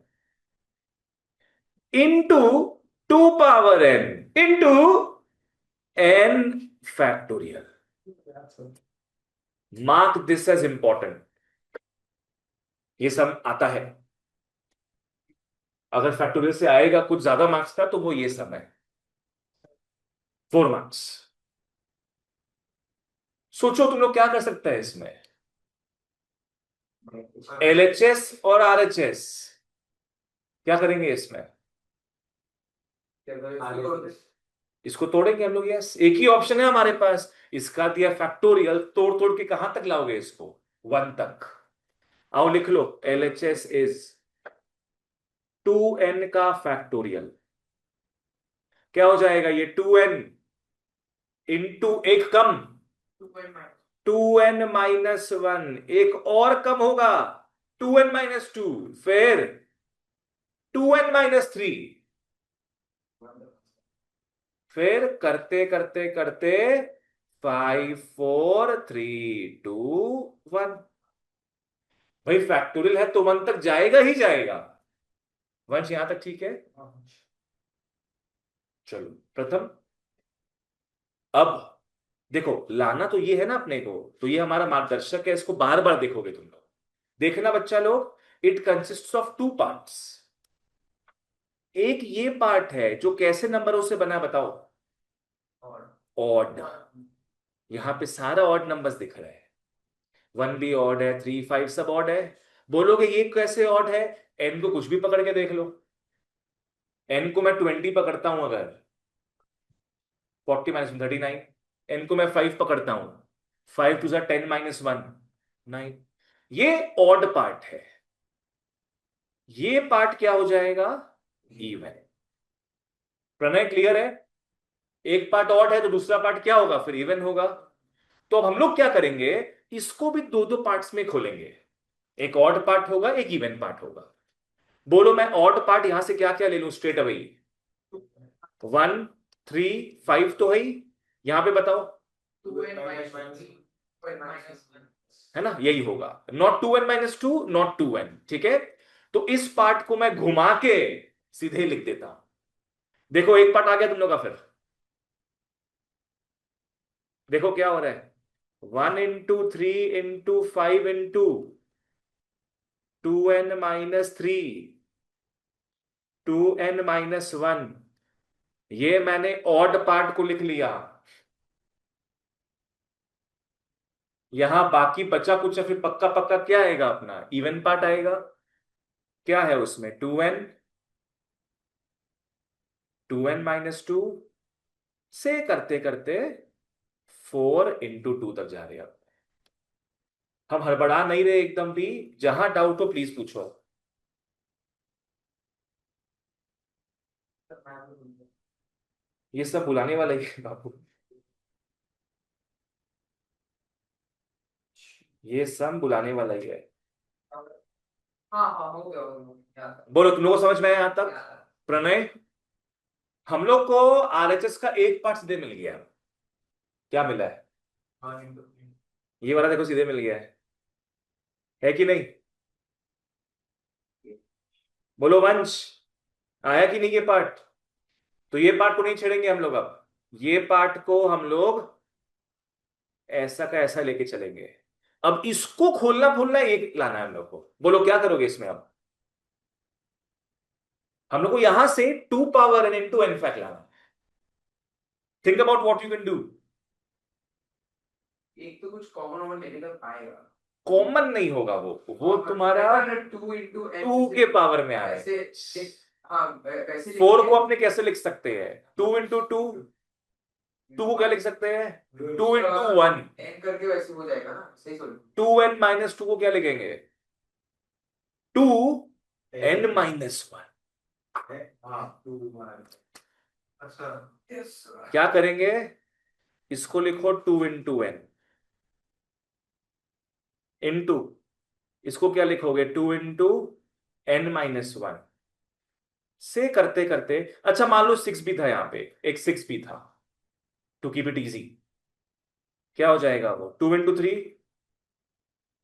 Speaker 1: into 2 power n into n factorial. Mark this as important. ये सब आता है, अगर फैक्टोरियल से आएगा कुछ ज्यादा मार्क्स का तो वो ये सब है, 4 मार्क्स। सोचो तुम लोग क्या कर सकते हैं इसमें, एलएचएस और आरएचएस क्या करेंगे इसमें। इसको तोड़ेंगे हम लोग, यस, एक ही ऑप्शन है हमारे पास, इसका दिया फैक्टोरियल, तोड़ तोड़ के कहां तक लाओगे इसको, 1 तक। आओ लिख लो, एलएचएस इज 2n का फैक्टोरियल। क्या हो जाएगा ये, 2n इंटू एक कम, 2n - 1, एक और कम होगा 2n - 2, फिर 2n - 3, फिर करते करते करते 5 4 3 2 1। भाई फैक्टोरियल है तो 1 तक जाएगा ही जाएगा। वंश यहां तक ठीक है। चलो प्रथम, अब देखो लाना तो ये है ना अपने को, तो ये हमारा मार्गदर्शक है, इसको बार बार देखोगे तुम लोग। देखना बच्चा लोग, इट कंसिस्ट्स ऑफ 2 पार्ट्स। एक ये पार्ट है जो कैसे नंबरों से बना है बताओ, ऑड। यहां पे सारा ऑड नंबर्स दिख रहा है, 1 भी ऑड है, 3 5 सब ऑड है। बोलोगे ये कैसे ऑड है, एन को कुछ भी पकड़ के देख लो। एन को मैं 20 पकड़ता हूं अगर, 40 - 39। एन को मैं 5 पकड़ता हूं, 5 2 10 - 1 9। ये ऑड पार्ट है, ये पार्ट क्या हो जाएगा, इवन। प्रणय क्लियर है, एक पार्ट ऑड है तो दूसरा पार्ट क्या होगा, फिर इवन होगा। तो अब हम लोग क्या करेंगे, इसको भी दो दो पार्ट्स में खोलेंगे, एक ऑड पार्ट होगा एक इवन पार्ट होगा। बोलो मैं ऑड पार्ट यहां से क्या क्या ले लूं स्ट्रेट अवे? 1 3 5 तो है ही, यहां पे बताओ
Speaker 2: 2n minus
Speaker 1: है ना, यही होगा। नॉट 2n-2, नॉट 2n, ठीक है। तो इस पार्ट को मैं घुमा के सीधे लिख देता हूं। देखो एक पार्ट आ गया तुम लोग का, फिर देखो क्या हो रहा है। 1 × 3 × 5 × 2n-3, 2n-1, ये मैंने ऑड पार्ट को लिख लिया। यहां बाकी बचा कुछ फिर पक्का पक्का क्या आएगा, अपना इवन पार्ट आएगा। क्या है उसमें? 2n-2 से करते करते 4 × 2 तक जा रहे हैं। अब हम हड़बड़ा नहीं रहे एकदम भी, जहां डाउट हो प्लीज पूछो। ये सब बुलाने वाला ही है बाबू, ये सब बुलाने वाला ही है।
Speaker 2: हाँ हाँ हो गया
Speaker 1: बोलो तुम लोगों को समझ में आया यहां तक?
Speaker 2: क्या
Speaker 1: प्रणय, हम लोग को आरएचएस का एक पार्ट सीधे मिल गया। क्या मिला है? ये वाला देखो सीधे मिल गया है कि नहीं? बोलो वंश, आया कि नहीं ये पार्ट? तो ये पार्ट को नहीं छेड़ेंगे हम लोग अब, ये पार्ट को हम लोग ऐसा का ऐसा लेके चलेंगे। अब इसको खोलना फूलना एक लाना है हम लोग को। बोलो क्या करोगे इसमें? अब हम लोग को यहां से 2 power n × n फैक्ट लाना। Think about what you can do.
Speaker 2: एक तो कुछ कॉमन वॉमन लेकर पाएगा।
Speaker 1: कॉमन नहीं होगा वो तुम्हारा 2 के पावर में आ रहा है।
Speaker 2: हाँ वैसे
Speaker 1: 4 को अपने कैसे लिख सकते हैं? 2 × 2, 2 को क्या लिख सकते हैं? 2 × 1।
Speaker 2: n करके वैसे हो जाएगा ना, सही सोच।
Speaker 1: 2n-2 को क्या लिखेंगे? 2n-1।
Speaker 2: अच्छा यस
Speaker 1: क्या करेंगे? इसको लिखो 2 × n इंटू, इसको क्या लिखोगे? 2 × n-1 से करते करते। अच्छा मान लो 6 भी था, यहां पे एक 6 भी था, टू कीप इट इजी। क्या हो जाएगा वो? 2 × 3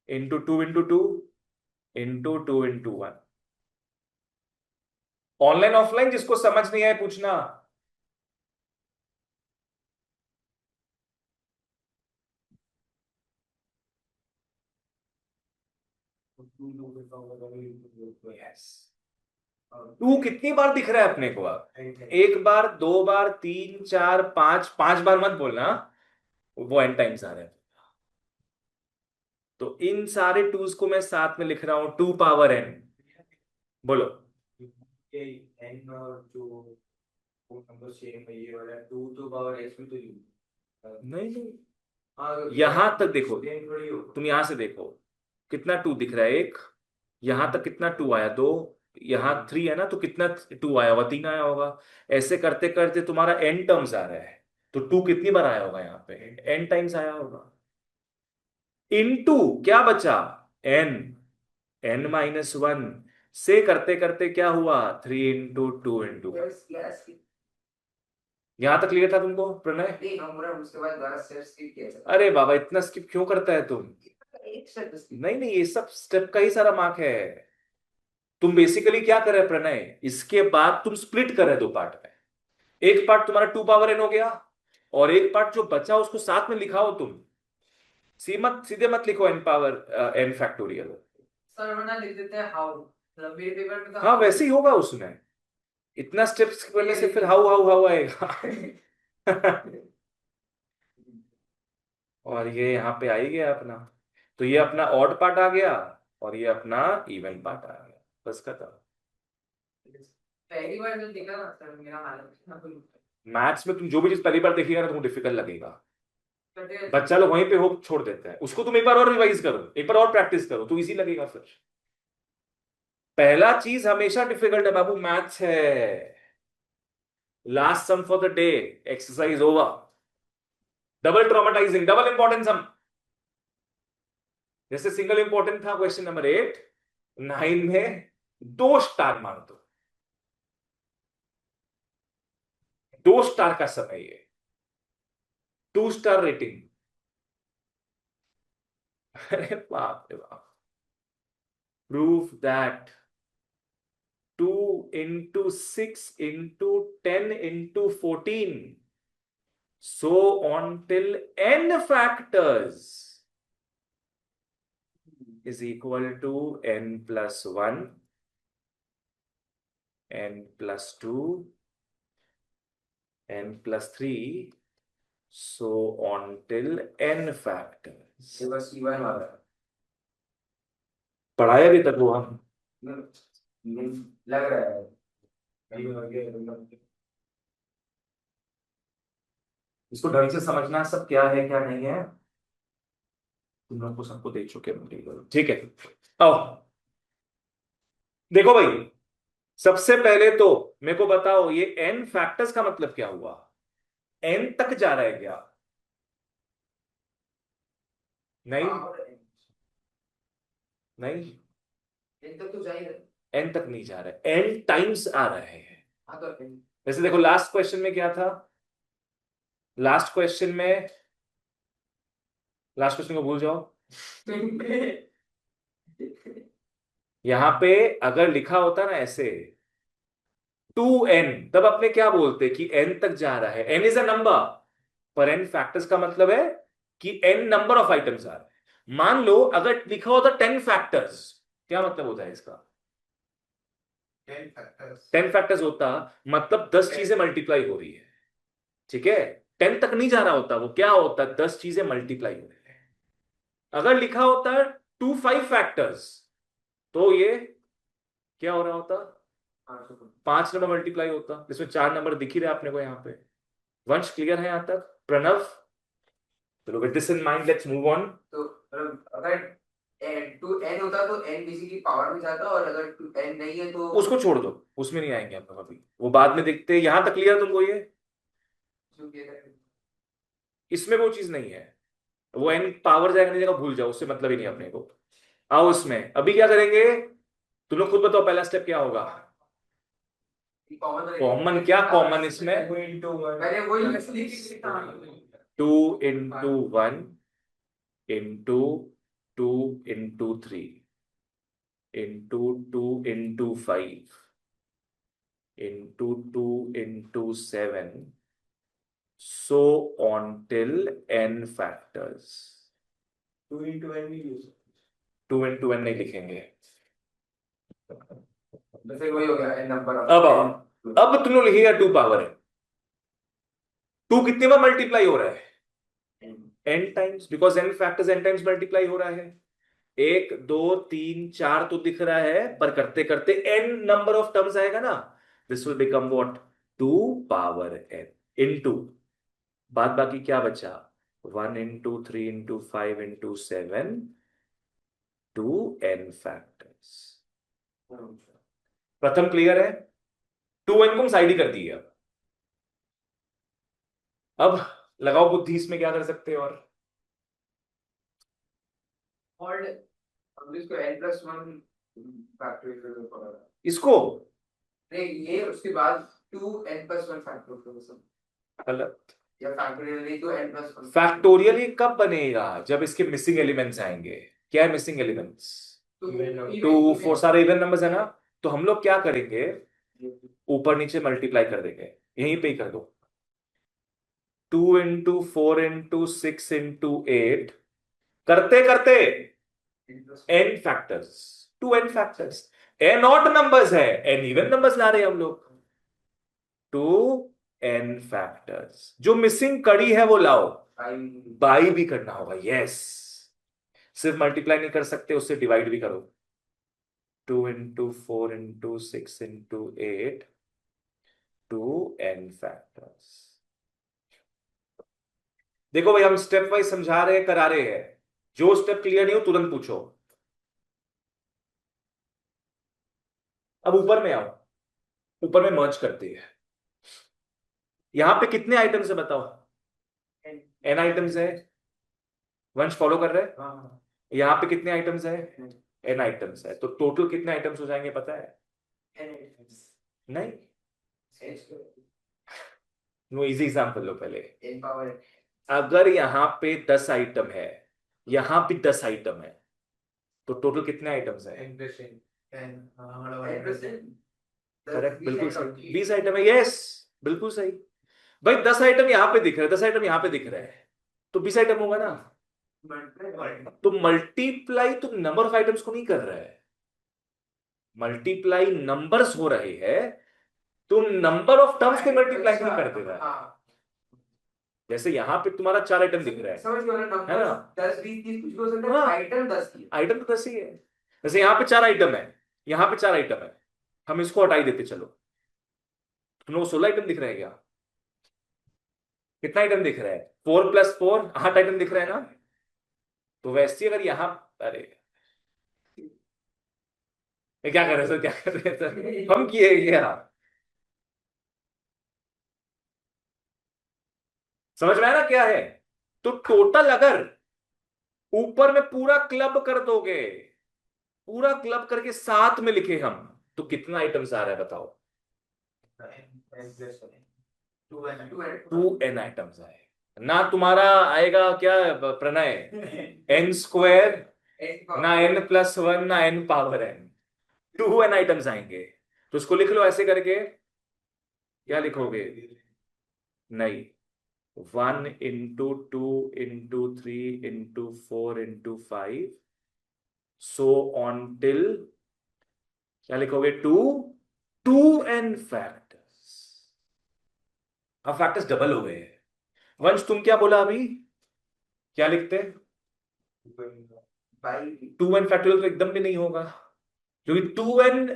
Speaker 1: इंटू 2 × 2 इंटू 2 × 1। ऑनलाइन ऑफलाइन जिसको समझ नहीं आए पूछना। यस। 2 कितनी बार दिख रहा है अपने को? अब एक बार, दो बार, 3 4 5, 5 बार मत बोलना, वो एन टाइम्स आ रहे हैं। तो इन सारे टूज को मैं साथ में लिख रहा हूं, 2 power n। बोलो
Speaker 2: n और जो वो नंबर सेम है ये वाला 2 to power s में तो
Speaker 1: नहीं नहीं,
Speaker 2: हाँ
Speaker 1: यहां तक देखो,
Speaker 2: सेम थोड़ी हो।
Speaker 1: तुम यहां से देखो कितना 2 दिख रहा है। एक यहां तक कितना 2 आया? 2। यहां 3 है ना, तो कितना 2 आया होगा? 3 आया होगा। ऐसे करते करते तुम्हारा n टर्म्स आ रहा है, तो 2 कितनी बार आया होगा यहाँ पे? n टाइम्स आया होगा। इनटू क्या बचा? n, n-1 से करते करते क्या हुआ? 3 × 2 × 2।
Speaker 2: यस यस
Speaker 1: यहां तक क्लियर था तुमको प्रणय?
Speaker 2: नहीं हम पूरा उसके बाद दोबारा स्टेप स्किप किया था।
Speaker 1: अरे बाबा इतना स्किप क्यों करता है तुम?
Speaker 2: एक स्टेप स्किप
Speaker 1: नहीं नहीं, ये सब स्टेप का ही सारा मार्क है। तुम बेसिकली क्या कर रहे हैं प्रणय, इसके बाद तुम स्प्लिट कर रहे हो 2 पार्ट में। एक पार्ट तुम्हारा 2 power n हो गया, और एक पार्ट जो बचा उसको साथ में लिखाओ तुम। सीधे मत लिखो n power n factorial।
Speaker 2: Sir वरना लिख देते हैं हाउ, मतलब मेरे पेपर में तो
Speaker 1: हाँ
Speaker 2: how
Speaker 1: वैसे ही होगा उसमें, इतना स्टेप्स करने से फिर हाउ हाउ हाउ आएगा। और ये यहाँ पे आ ही गया अपना। तो ये अपना ऑड पार्ट आ गया, और ये अपना इवन पार्ट आ गया। बस खत्म।
Speaker 2: पहली बार जब देखा ना सर मेरा हालत
Speaker 1: मैथ्स में तुम जो भी चीज पहली बार देखिएगा ना, तुमको डिफिकल्ट लगेगा।
Speaker 2: करते
Speaker 1: बच्चा लोग वहीं पे होप छोड़ देता है, उसको तुम एक बार और रिवाइज करो, एक बार और प्रैक्टिस करो, तो इजी लगेगा फिर। पहला चीज हमेशा डिफिकल्ट है बाबू, मैथ्स है। Last sum for the day, exercise over. Double traumatising, double importance sum. जैसे सिंगल इंपॉर्टेंट था क्वेश्चन नंबर 8, 9 में 2 स्टार मान दो, 2 स्टार का समय ये, 2 स्टार रेटिंग। अरे बाप रे बाप। Proof that 2 into 6 into 10 into 14 so on till n factors is equal to n plus 1, n plus 2, n plus 3, so on till n factors।
Speaker 2: ये बस E1 वाला
Speaker 1: पढ़ाया अभी तक वो हम?
Speaker 2: लग रहा है।
Speaker 1: इसको ढंग से समझना सब क्या है क्या नहीं है, तुम लोग को सबको दे चुके हैं, ठीक है। आओ देखो भाई, सबसे पहले तो मेरे को बताओ ये n फैक्टर्स का मतलब क्या हुआ? n तक जा रहा है क्या? नहीं नहीं,
Speaker 2: n तक तो जा ही रहा है।
Speaker 1: n तक नहीं जा रहा है, n टाइम्स आ रहे हैं।
Speaker 2: हाँ तो
Speaker 1: वैसे देखो लास्ट क्वेश्चन में क्या था, लास्ट क्वेश्चन में, लास्ट क्वेश्चन को भूल जाओ। यहां पे अगर लिखा होता ना ऐसे 2n, तब अपने क्या बोलते कि n तक जा रहा है, n इज अ नंबर, पर n फैक्टर्स का मतलब है कि n नंबर ऑफ आइटम्स आ रहे हैं। मान लो अगर लिखा होता 10 फैक्टर्स, क्या मतलब होता है इसका? 10 फैक्टर्स होता मतलब 10 चीजें मल्टीप्लाई हो रही है, ठीक है। 10 तक नहीं जा रहा होता, वो क्या होता, 10 चीजें मल्टीप्लाई हो रही है। अगर लिखा होता 5 फैक्टर्स, तो ये क्या हो रहा होता, 5 नंबर मल्टीप्लाई होता, जिसमें 4 नंबर दिख ही रहे आपने को यहाँ पे। वंश क्लियर है यहां तक? प्रणव, चलो with this in mind let's move on.
Speaker 2: तो अगर टू एन होता तो एन बेसिकली पावर में जाता, और अगर टू एन नहीं है तो
Speaker 1: उसको छोड़ दो, उसमें नहीं आएंगे हम लोग अभी, वो बाद में देखते हैं। यहां तक क्लियर तुमको ये?
Speaker 2: जो कि है।
Speaker 1: इसमें वो चीज नहीं है, वो एन पावर जाएगा नहीं जाएगा भूल जाओ, उससे मतलब ही नहीं अपने को। आओ उसमें अभी क्या करेंगे, तुम लोग खुद बताओ पहला स्टेप क्या होगा? कॉमन क्या कॉमन इसमें?
Speaker 2: मैंने वही मछली की था।
Speaker 1: 2 into 1 into 2 into 3 into 2 into 5 into 2 into 7, so on till n factors।
Speaker 2: 2 into n भी यूज
Speaker 1: 2 into n नहीं लिखेंगे।
Speaker 2: वैसे वही हो गया एन नंबर
Speaker 1: अब तुम लोग लिखिएगा 2 पावर है, 2 कितनी बार मल्टीप्लाई हो रहा है? n times, because n factors n times multiply हो रहा है। 1 2 3 4 तो दिख रहा है, पर करते करते n नंबर ऑफ टर्म्स आएगा ना, this will become what, 2 power n into, बाद बाकी क्या बचा, 1 into 3 into 5 into 7 to n factors. प्रथम क्लियर है? 2n को साइड ही कर दिए। अब लगाओ बुद्धि, इसमें क्या कर सकते हैं?
Speaker 2: और हम इसको n plus 1 फैक्टोरियल में पढ़ा था।
Speaker 1: इसको
Speaker 2: नहीं, ये उसके बाद 2n plus 1 फैक्टोरियल
Speaker 1: गलत,
Speaker 2: या फैक्टोरियल नहीं तो n plus 1
Speaker 1: फैक्टोरियल ही कब बनेगा, जब इसके मिसिंग एलिमेंट्स आएंगे। क्या है मिसिंग एलिमेंट्स? 2 4 सारे इवन नंबर्स है ना, तो हम लोग क्या करेंगे, ऊपर नीचे मल्टीप्लाई कर देंगे, यहीं पे ही कर दो। 2 into 4 into 6 into 8, करते करते n factors, 2n factors. n odd numbers है, n इवन नंबर्स ला रहे हैं हम लोग, 2n फैक्टर्स। जो मिसिंग कड़ी है वो लाओ, बाई भी करना होगा, यस। सिर्फ मल्टीप्लाई नहीं कर सकते, उससे डिवाइड भी करो। 2 into 4 into 6 into 8 2n factors. देखो भाई, हम स्टेप वाइज समझा रहे हैं, करा रहे हैं, जो स्टेप क्लियर नहीं हो तुरंत पूछो। अब ऊपर में आओ, ऊपर में मर्ज करते हैं। यहां पे कितने आइटम्स है बताओ? n आइटम्स है। वंश फॉलो कर रहे हैं? यहाँ पे कितने आइटम्स है? n आइटम्स है, तो टोटल कितने आइटम्स हो जाएंगे पता है? नहीं, नो, इजी एग्जांपल लो पहले। अगर यहाँ पे 10 आइटम है, यहाँ पे 10 आइटम है, तो टोटल कितने आइटम्स है? करेक्ट, बिल्कुल सही, 20 आइटम है, यस, बिल्कुल सही। भाई 10 आइटम यहाँ पे दिख रहे हैं, 10 आइटम यहाँ पे दिख रहे हैं, तो 20 आइटम होगा ना। तो मल्टीप्लाई तुम नंबर ऑफ आइटम्स को नहीं कर रहे है, मल्टीप्लाई नंबर्स हो रहे हैं, तुम नंबर ऑफ टर्म्स के मल्टीप्लाई नहीं कर दे रहा है। जैसे यहाँ पे तुम्हारा 4 आइटम दिख रहा है,
Speaker 2: समझ गए ना,
Speaker 1: है ना?
Speaker 2: 10 20 30 कुछ भी हो सकता है,
Speaker 1: हाँ।
Speaker 2: आइटम 10 की।
Speaker 1: आइटम तो 10 ही है। जैसे यहाँ पे 4 आइटम है, यहाँ पे 4 आइटम है, हम इसको हटाई देते चलो, तुम लोग 16 आइटम दिख रहे हैं क्या? कितना आइटम दिख रहा है? 4 + 4 8 आइटम दिख रहा है ना। तो वैसे ही अगर यहाँ, अरे ये क्या कर रहे हैं सर, क्या कर रहे हैं सर, हम किए क्या? समझ में आया ना क्या है? तो टोटल अगर ऊपर में पूरा क्लब कर दोगे, पूरा क्लब करके साथ में लिखे हम, तो कितना आइटम्स आ रहा है बताओ? 2n आइटम्स आए ना। तुम्हारा आएगा क्या प्रणय? n² ना n+1 ना n⁴n, 2n आइटम्स आएंगे। तो उसको लिख लो ऐसे करके, क्या लिखोगे? नहीं, 1 × 2 × 3 × 4 × 5, सो ऑन टिल, क्या लिखोगे? 2n factors. अब फैक्टर्स डबल हो गए हैं। वंश तुम क्या बोला अभी, क्या लिखते? 2n फैक्टोरियल तो एकदम भी नहीं होगा, क्योंकि 2n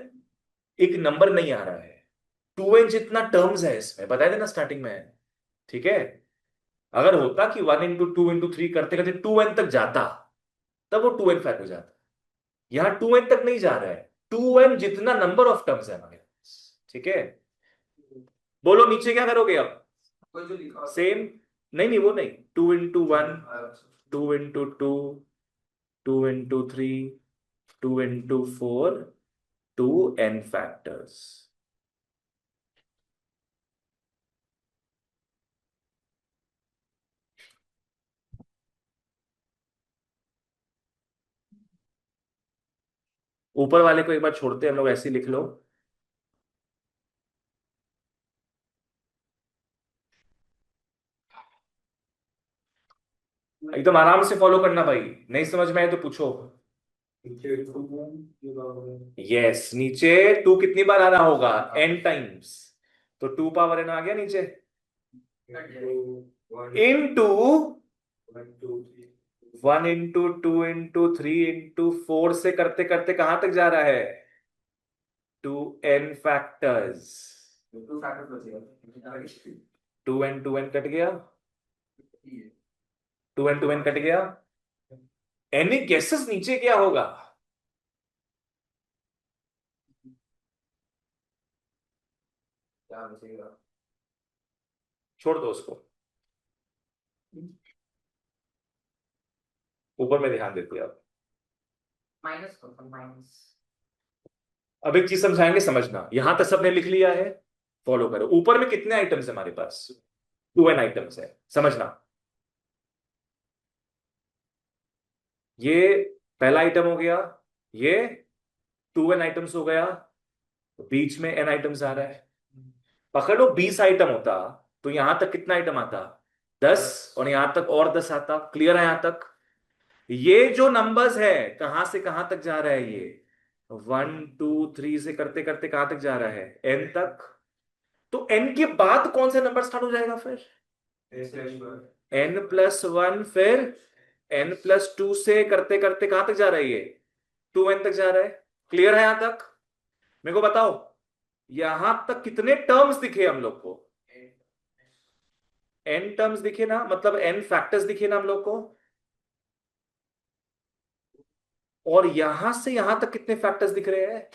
Speaker 1: एक नंबर नहीं आ रहा है, 2n जितना टर्म्स है इसमें, बताया था ना स्टार्टिंग में, ठीक है? अगर होता कि 1 × 2 × 3 करते करते 2n तक जाता, तब वो 2n फैक्ट हो जाता। यहां 2n तक नहीं जा रहा है, 2n जितना नंबर ऑफ टर्म्स है हमारे पास, ठीक है? बोलो नीचे क्या करोगे अब? सेम, नहीं नहीं वो नहीं, 2 × 1, 2 × 2, 2 × 3, 2 × 4, 2n फैक्टर्स। ऊपर वाले को एक बार छोड़ते हैं हम लोग, ऐसे ही लिख लो। एकदम आराम से फॉलो करना भाई, नहीं समझ में आए तो पूछो। यस, नीचे 2 कितनी बार आ रहा होगा? n टाइम्स, तो 2 पावर n आ गया नीचे, इनटू 1 × 2 × 3 × 4 से करते करते कहां तक जा रहा है? 2n factors. 2n 2n cut गया, 2n 2n कट गया। एनी गेसेस नीचे क्या होगा? छोड़ दो उसको, ऊपर में ध्यान देते हैं अब।
Speaker 2: माइनस।
Speaker 1: अब एक चीज समझाएंगे, समझना, यहां तक सबने लिख लिया है, फॉलो करो। ऊपर में कितने आइटम्स है हमारे पास? 2n आइटम्स है, समझना। ये पहला आइटम हो गया, ये 2n आइटम्स हो गया, बीच में n आइटम्स आ रहा है। पकड़ो 20 आइटम होता, तो यहां तक कितना आइटम आता? 10, और यहां तक और 10 आता। क्लियर है यहां तक? ये जो नंबर्स है कहां से कहां तक जा रहा है? ये 1 2 3 से करते करते कहां तक जा रहा है? n तक। तो n के बाद कौन सा नंबर स्टार्ट हो जाएगा फिर? n+1, फिर n+2 से करते करते कहां तक जा रहा है? ये 2n तक जा रहा है। क्लियर है यहां तक? मेरे को बताओ, यहां तक कितने टर्म्स दिखे हम लोग को? n टर्म्स दिखे ना, मतलब n फैक्टर्स दिखे ना हम लोग को। और यहां से यहां तक कितने फैक्टर्स दिख रहे हैं?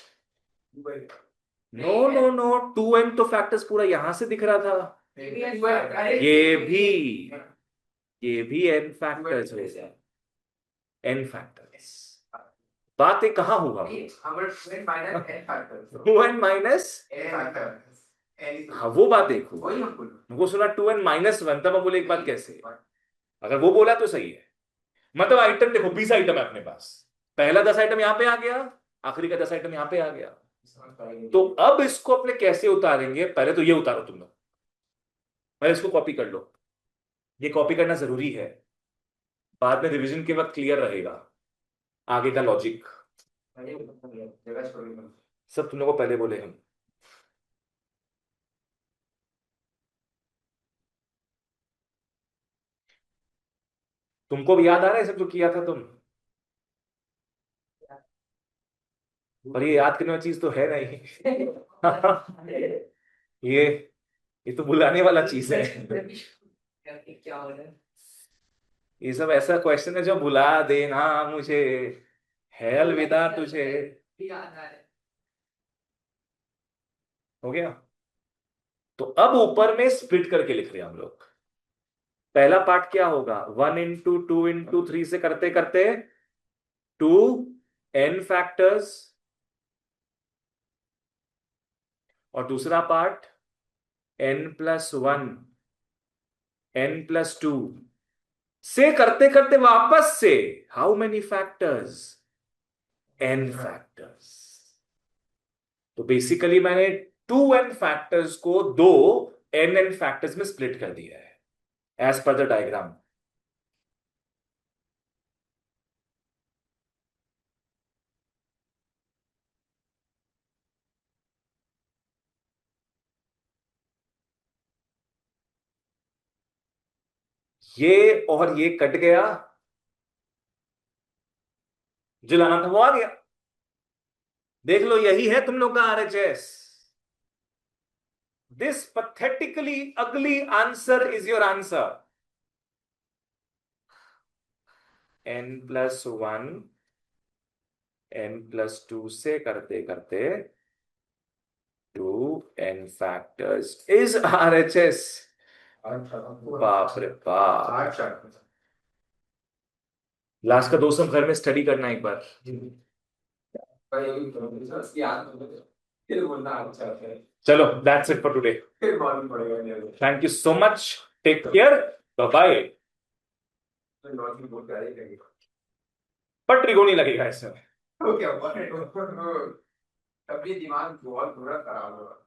Speaker 1: नो नो नो, 2n तो फैक्टर्स पूरा यहां से दिख रहा था। ये भी, ये भी n फैक्टर्स हो गया, n फैक्टर। बातें कहाँ होगा?
Speaker 2: हमारे 2n minus n factor
Speaker 1: 2n minus,
Speaker 2: n factor
Speaker 1: हाँ वो बात देखो,
Speaker 2: वही हम बोल
Speaker 1: वो सुना 2n माइनस 1, तब हम बोले एक बात कैसे, अगर वो बोला तो सही है। मतलब आइटम देखो 20 आइटम है अपने पास, पहला 10 आइटम यहां पे आ गया, आखिरी का 10 आइटम यहां पे आ गया। तो अब इसको अपने कैसे उतारेंगे, पहले तो ये उतारो तुम लोग, पहले इसको कॉपी कर लो, ये कॉपी करना जरूरी है, बाद में रिवीजन के वक्त क्लियर रहेगा आगे का लॉजिक।
Speaker 2: जगह छोड़
Speaker 1: सब तुम लोगों को पहले बोले हम। तुमको भी याद आ रहा है सब जो किया था तुम, पर ये याद करने वाली चीज तो है नहीं। ये ये तो बुलाने वाला चीज है।
Speaker 2: क्या हो रहा है?
Speaker 1: ये सब ऐसा क्वेश्चन है जो बुला देना मुझे, है अलविदा तुझे।
Speaker 2: याद आ रहा है।
Speaker 1: हो गया। तो अब ऊपर में स्प्लिट करके लिख रहे हैं हम लोग। पहला पार्ट क्या होगा, 1 into 2 into 3 से करते करते 2n फैक्टर्स, और दूसरा पार्ट n+1 n+2 से करते करते वापस से how many factors, n factors. तो बेसिकली मैंने 2n फैक्टर्स को दो n फैक्टर्स में स्प्लिट कर दिया है एज पर द डायग्राम। ये और ये कट गया, जो लाना था वो आ गया। देख लो यही है तुम लोग का RHS। This pathetically ugly answer is your answer। n+1 n+2 से करते करते 2n फैक्टर्स इज RHS। बाप रे बाप। लास्ट का 2 सम घर में स्टडी करना एक बार।
Speaker 2: फिर बोलना अच्छा है।
Speaker 1: चलो दैट्स इट फॉर टुडे।
Speaker 2: फिर मालूम पड़ेगा।
Speaker 1: Thank you so much, take care, bye bye.
Speaker 2: बोल कर
Speaker 1: पर त्रिकोणी लगेगा इसमें।
Speaker 2: ओके, तभी दिमाग बहुत बुरा खराब होगा।